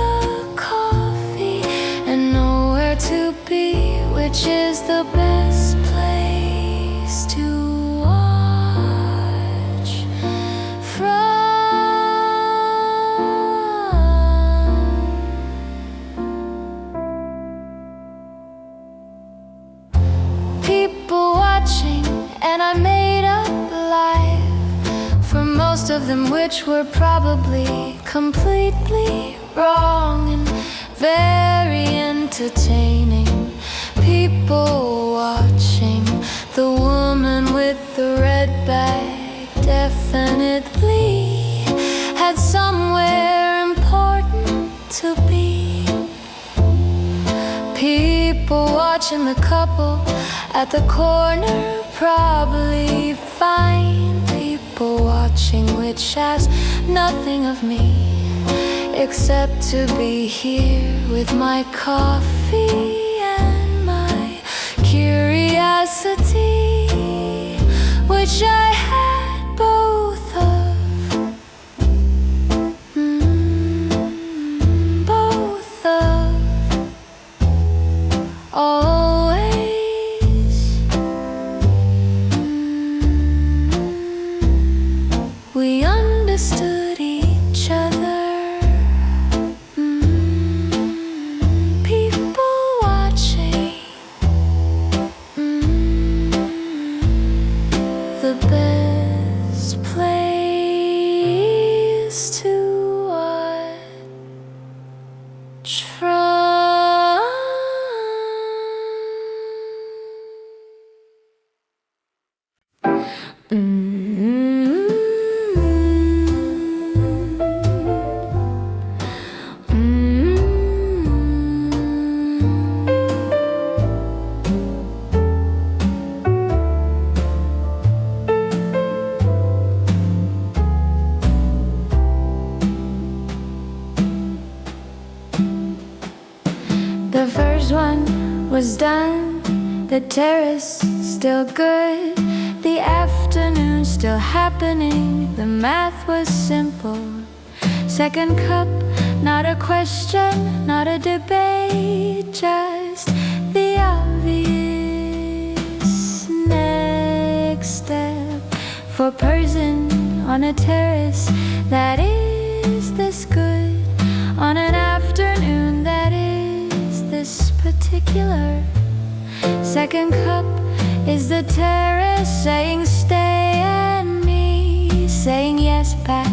coffee and nowhere to be, which is the best place to watch from. People watching and I made up life for most of them, which were probably completely wrong and very entertaining. People watching the woman with the red bag definitely had somewhere important to be. People watching the couple at the corner probably fine. People watching which ask nothing of me except to be here with my coffee and my curiosity, which I had both of. Both of. Always The terrace still good, the afternoon still happening. The math was simple. Second cup, not a question, not a debate, just the obvious next step for a person on a terrace that is this good, on an afternoon that is this particular. Second cup is the terrace saying stay, and me saying yes back.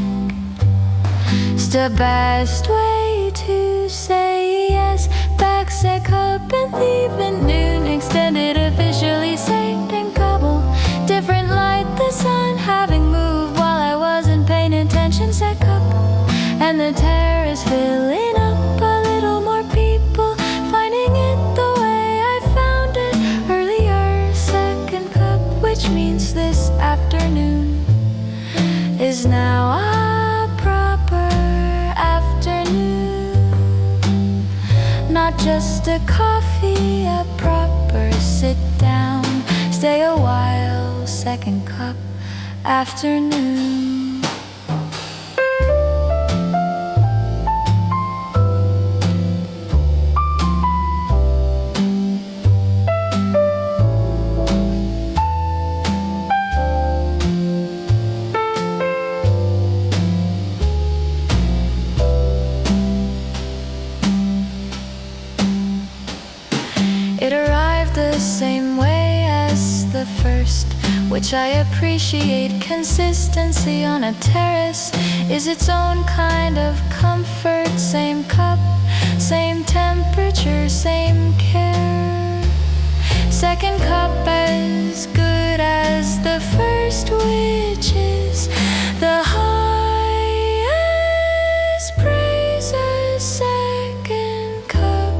It's the best way to say yes back. Second cup and leaving noon extended, officially saved and couple. Different light, the sun having moved while I wasn't paying attention. Second cup and the terrace filling up, a little more people finding it the way I found it earlier. Second cup, which means this afternoon is now a proper afternoon. Not just a coffee, a proper sit down, stay a while. Second cup afternoon. It arrived the same way as the first, which I appreciate. Consistency on a terrace is its own kind of comfort. Same cup, same temperature, same care. Second cup as good as the first, which is the highest praise a second cup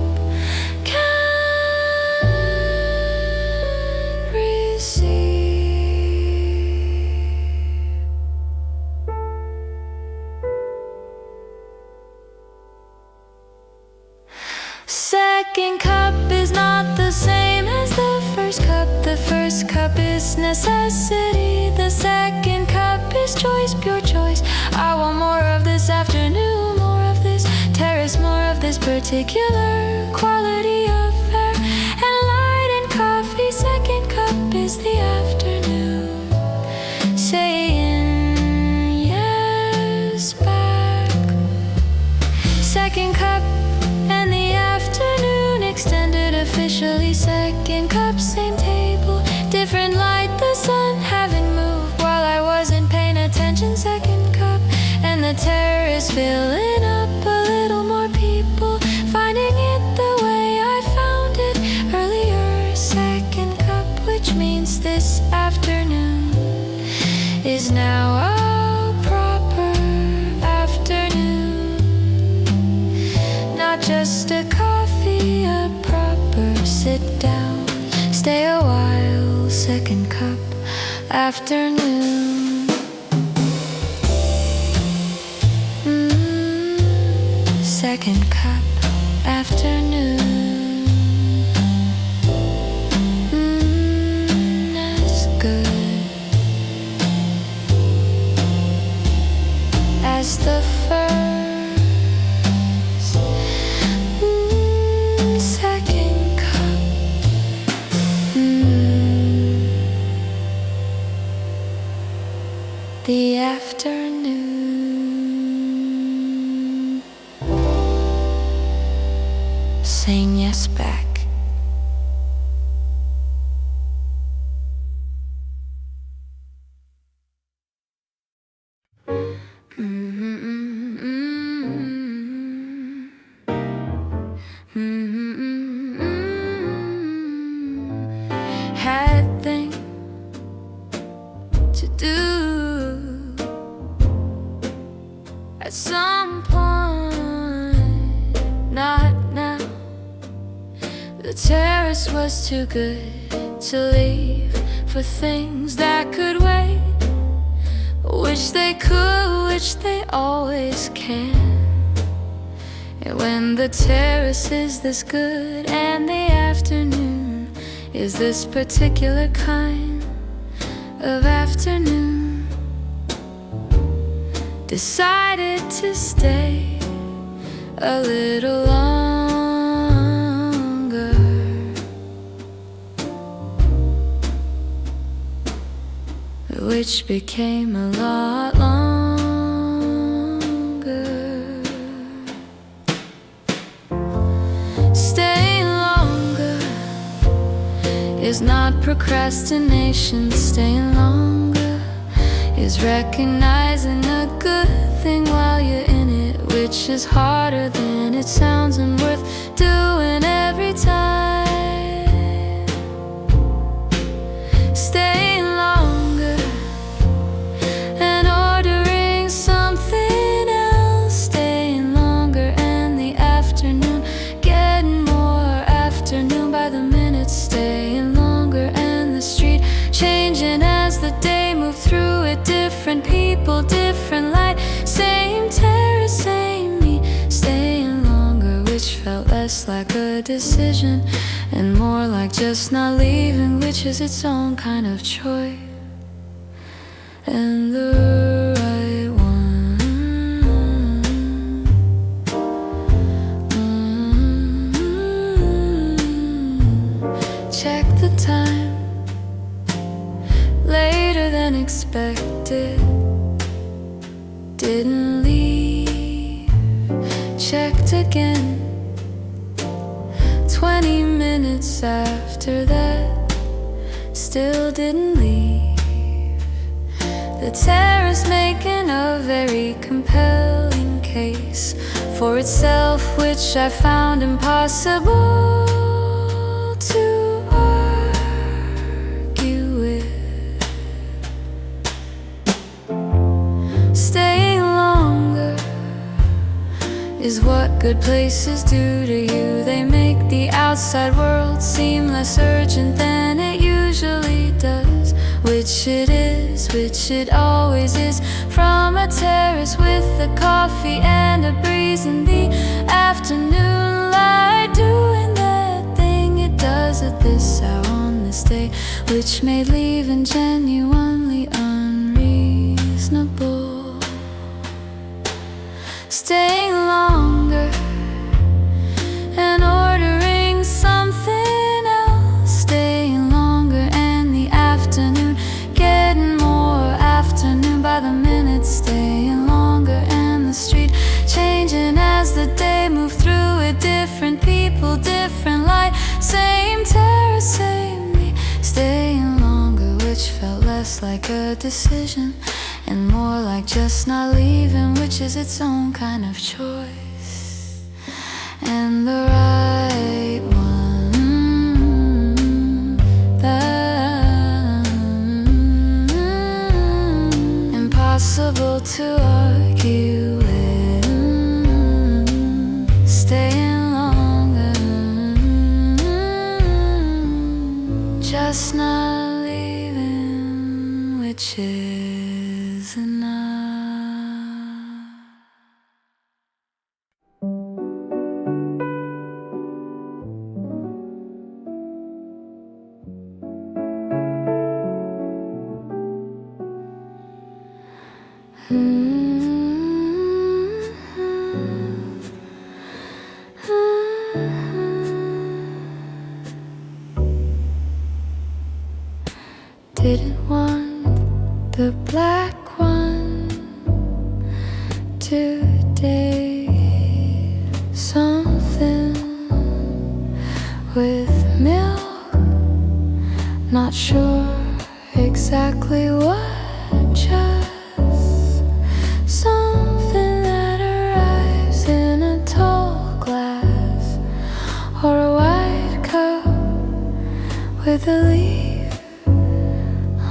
can receive. Second cup is not the same as the first cup. The first cup is necessity. The second cup is choice, pure choice. I want more of this afternoon, more of this terrace, more of this particular quality of air and light and coffee. Second cup is the afternoon saying yes back. Second cup and the afternoon extended, officially. Second cup, same table, different light, the sun having moved while I wasn't paying attention. Second cup and the terrace filling up, a little more people finding it the way I found it earlier. Second cup, which means this afternoon is now a proper afternoon. Not just a coffee, a proper sit down, stay a while. Second cup afternoon. Second cup afternoon. As good as the first. Second cup. The afternoon saying yes back. Had things to do at some point, not now. The terrace was too good to leave for things that could wait. Wish they could, wish they always can. And when the terrace is this good and the afternoon is this particular kind of afternoon. Decided to stay a little longer, which became a lot longer. Staying longer is not procrastination. Staying longer is recognizing a good thing while you're in it, which is harder than it sounds and worth doing every time. Staying longer and ordering something else. Staying longer and the afternoon getting more afternoon by the minute. Staying longer and the street changing as the day moved through it. Different people, different light, same terrace, same me. Staying longer, which felt less like a decision and more like just not leaving, which is its own kind of choice and the right one. Check the time, later than expected. Didn't leave. Checked again 20 minutes after that. Still didn't leave. The terrace making a very compelling case for itself, which I found impossible to argue with. Staying longer is what good places do to you. They make the outside world seem less urgent than it usually does, which it is, which it always is. From a terrace with a coffee and a breeze in the afternoon light, doing that thing it does at this hour on this day, which made leaving genuinely unreasonable. Staying longer and ordering something else. Staying longer and the afternoon getting more afternoon by the minute. Staying longer and the street changing as the day moved through it. Different people, different light, same terrace, same me. Staying longer, which felt less like a decision and more like just not leaving, which is its own kind of choice and the right one. Impossible to argue with. Staying longer, just not leaving, which is enough. Didn't want the black one today. Something with milk, not sure exactly what. Just something that arrives in a tall glass or a white cup with a leaf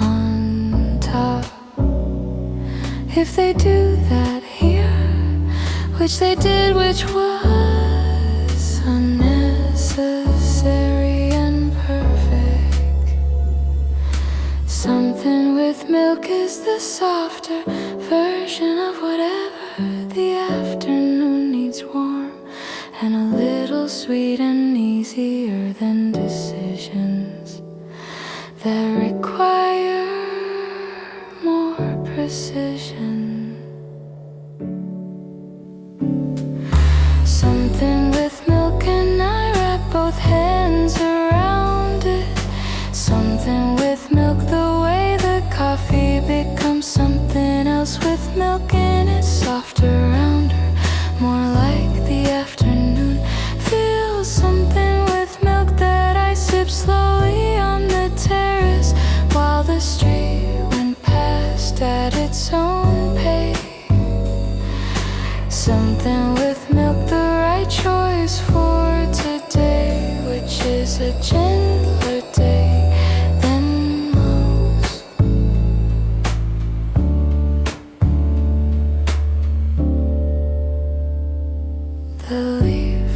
on top. If they do that here, which they did, which was unnecessary and perfect. Something with milk is the softer version of whatever the afternoon needs, warm and a little sweet and easier than decisions. that require more precision. Something with milk and I wrap both hands around it. Something with milk, the way the coffee becomes something else with milk and it's softer, rounder, more like the afternoon. Feel something with milk that I sip slowly on the terrace while the street went past at its own pace. Something with milk, the right choice for today, which is a gentler day than most. The leaf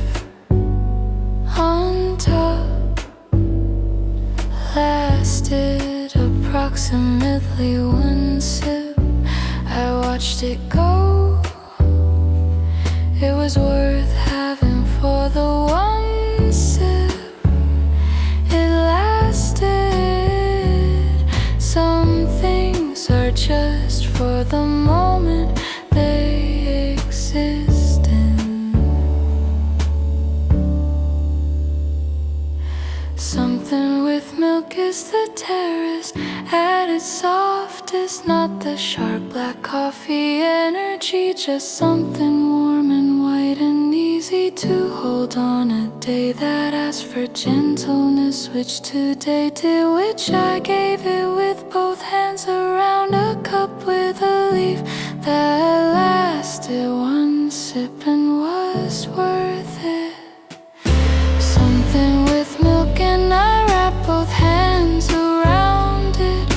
on top lasted approximately one sip. I watched it go. It was worth having for the one sip. It lasted. Some things are just for the moment they exist in. Something with milk is the terrace at its softest, not the sharp black coffee energy, just something warm and white and easy to hold on a day that asked for gentleness, which today did, which I gave it with both hands around a cup with a leaf that lasted one sip and was worth it. Something with milk and I wrap both hands around it.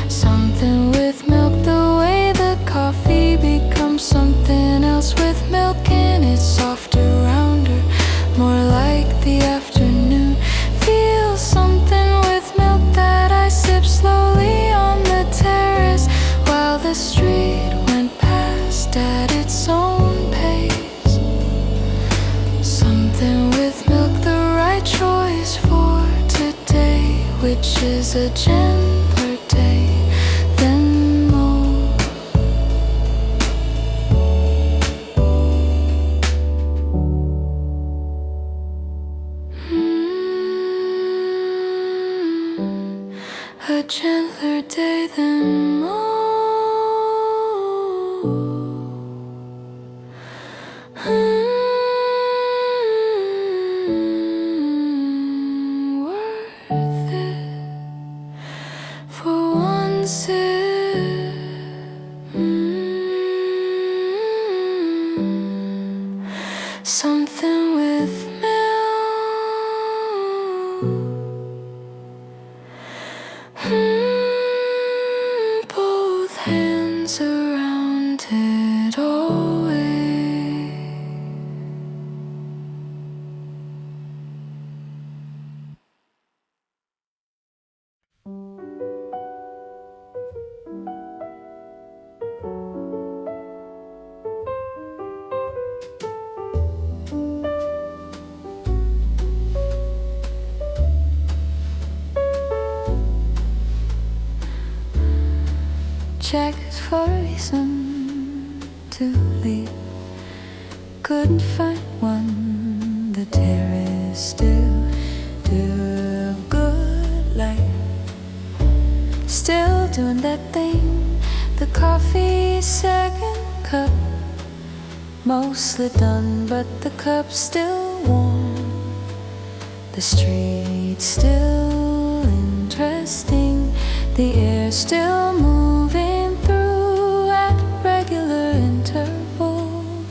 Something with milk, the way the coffee becomes something else with milk and it's softer, rounder, more like the afternoon. Feel something with milk that I sip slowly on the terrace while the street went past at its own pace. Something with milk, the right choice for today, which is a gentler day than most. A gentler day than most. Worth it for one sip. Something with milk. Both hands around it always. Checked for a reason to leave, couldn't find one. The terrace still do good life, still doing that thing. The coffee second cup mostly done, but the cup's still warm. The street's still interesting, the air's still moving through at regular intervals.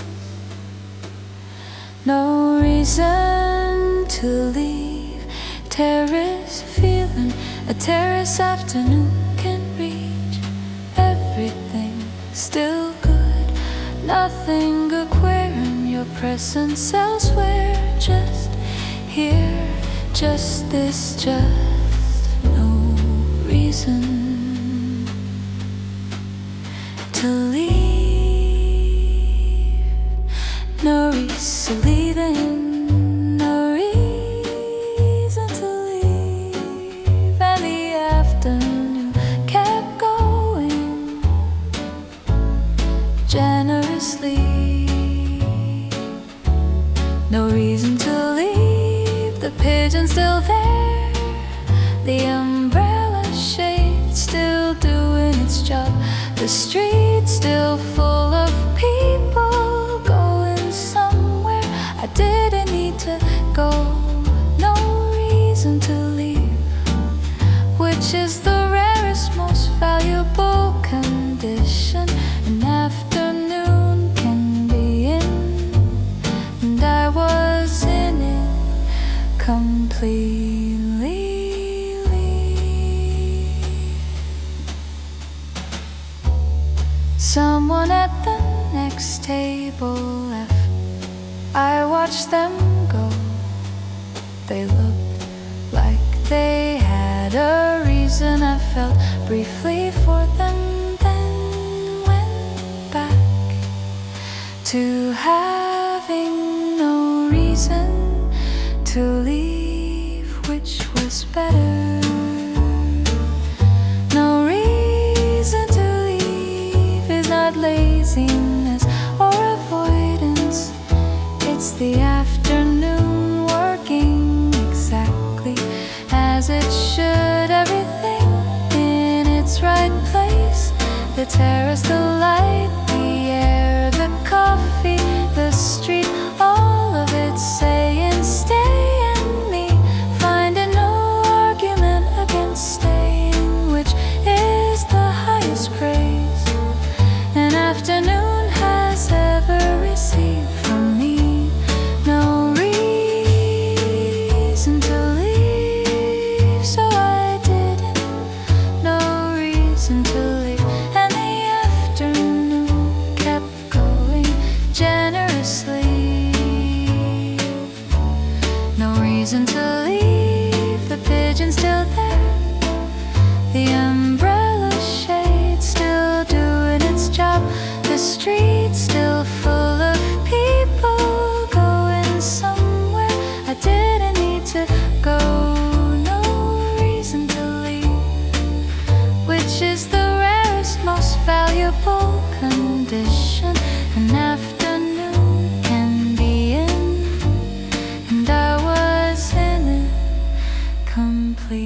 No reason to leave. Terrace feeling, a terrace afternoon can reach everything. Still good, nothing aquarium, your presence elsewhere. Just here, just this, just no reason to leave. No reason leaving, no reason to leave. And the afternoon job. The street's still full of people going somewhere I didn't need to go. No reason to leave, which is the rarest, most valuable condition an afternoon can be in. And I was in it completely. Someone at the next table left. I watched them go. They looked like they had a reason. I felt briefly for them, then went back to having no reason to leave, which was better. No reason to leave is not laziness or avoidance. It's the afternoon working exactly as it should. Everything in its right place. The terrace, the light, the air, the coffee, the street, all of it saying stay, and me finding no argument against staying, which is the highest praise an afternoon has ever received from me. No reason to leave, so I didn't. No reason to leave, and the afternoon kept going generously. No reason to leave, the pigeons still there, the umbrella shade still doing its job. The street's still full of people going somewhere I didn't need to go. No reason to leave, which is the rarest, most valuable condition an afternoon can be in. And I was in it completely.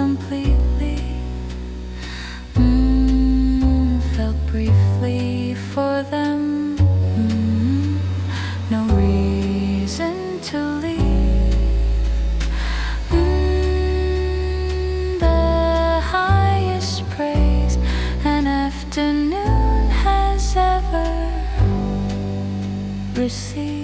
Completely. Felt briefly for them. No reason to leave. The highest praise an afternoon has ever received.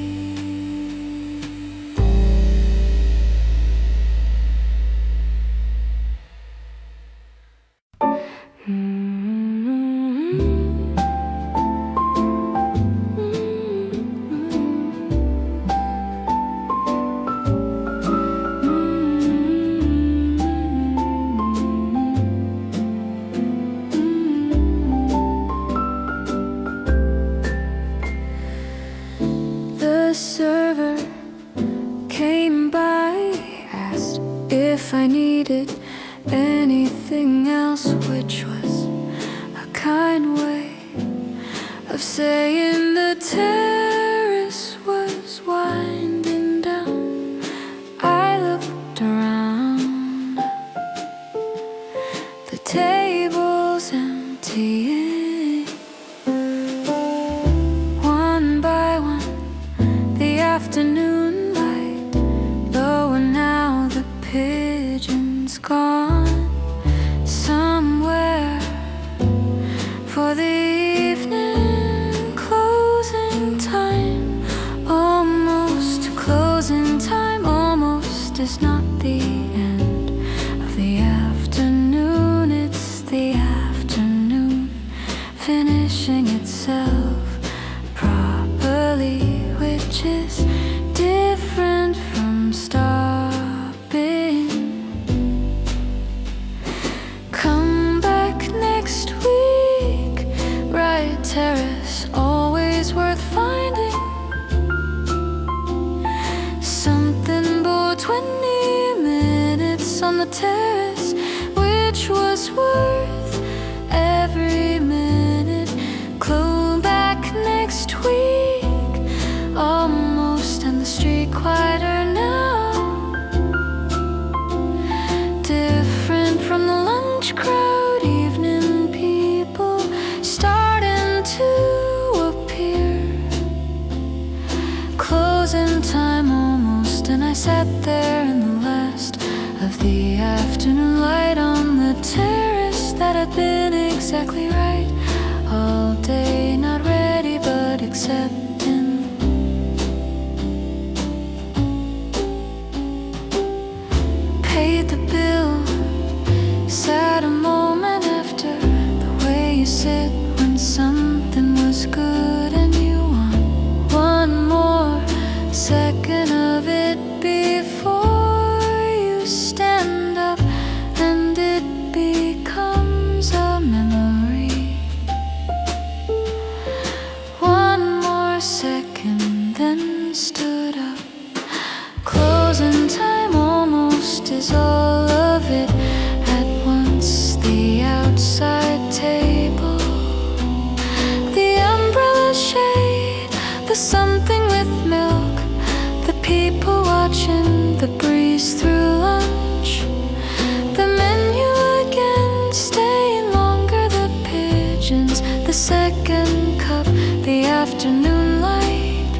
The server came by, asked if I needed anything else, which was a kind way of saying the terrace was winding down. I looked around, the table's emptying. One by one, the afternoon light low, and now the pigeons gone somewhere for the evening. Closing time, almost closing time, almost is not the end of the afternoon. It's the afternoon finishing itself properly, which is different from stopping. Come back next week, right terrace, always worth finding. Something about 20 minutes on the terrace, which was worth every minute. Come back next week, almost, and the street quieter now. sat there in the last of the afternoon light on the terrace that had been exactly right all day, not ready but accepting. Paid the bill, sat a moment after, the way you sit when something was good and you want one more second of it before you stand up and it becomes a memory. One more second, then stood up. Closing time almost is all of it at once. The outside table, the umbrella shade, the something with milk, the people watching the breeze through lunch, the menu again, staying longer, the pigeons, the second cup, the afternoon light.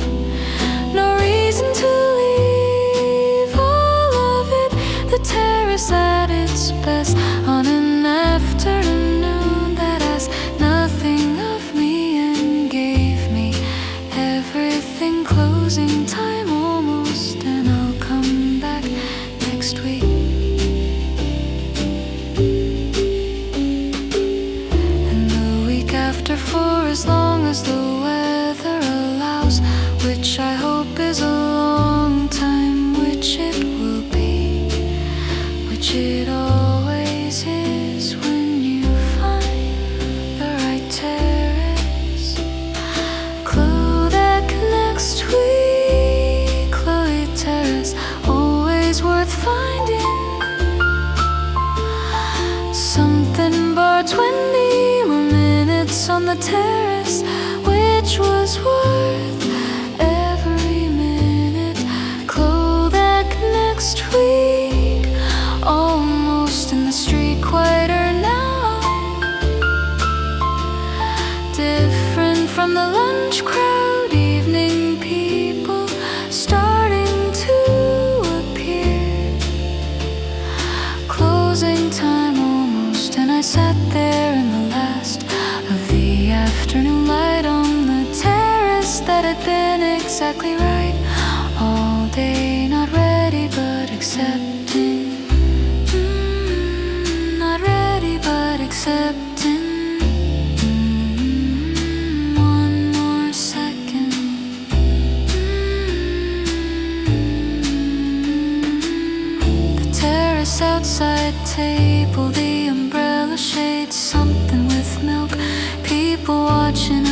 No reason to leave all of it, the terrace at its best on an afternoon that asked nothing of me and gave me everything. Closing time almost, and I'll come back next week. And the week after, for as long as the weather allows, which I hope is a long time, which it will be, which it always is when you find the right terrace. Clue that connects 𝚙𝚕𝚊𝚢𝚝 terrace, always worth finding. Something bar 20 more minutes on the terrace, which was worth every minute. Clue that next week, almost in the street, quieter now, different from the lunch crowd, evening people starting to appear. Closing time almost, and I sat there in the last of the afternoon light on the terrace that had been exactly right all day, not ready but accepting. Not ready but accepting. One more second. The terrace outside table, the umbrella shade, something with milk, people watching.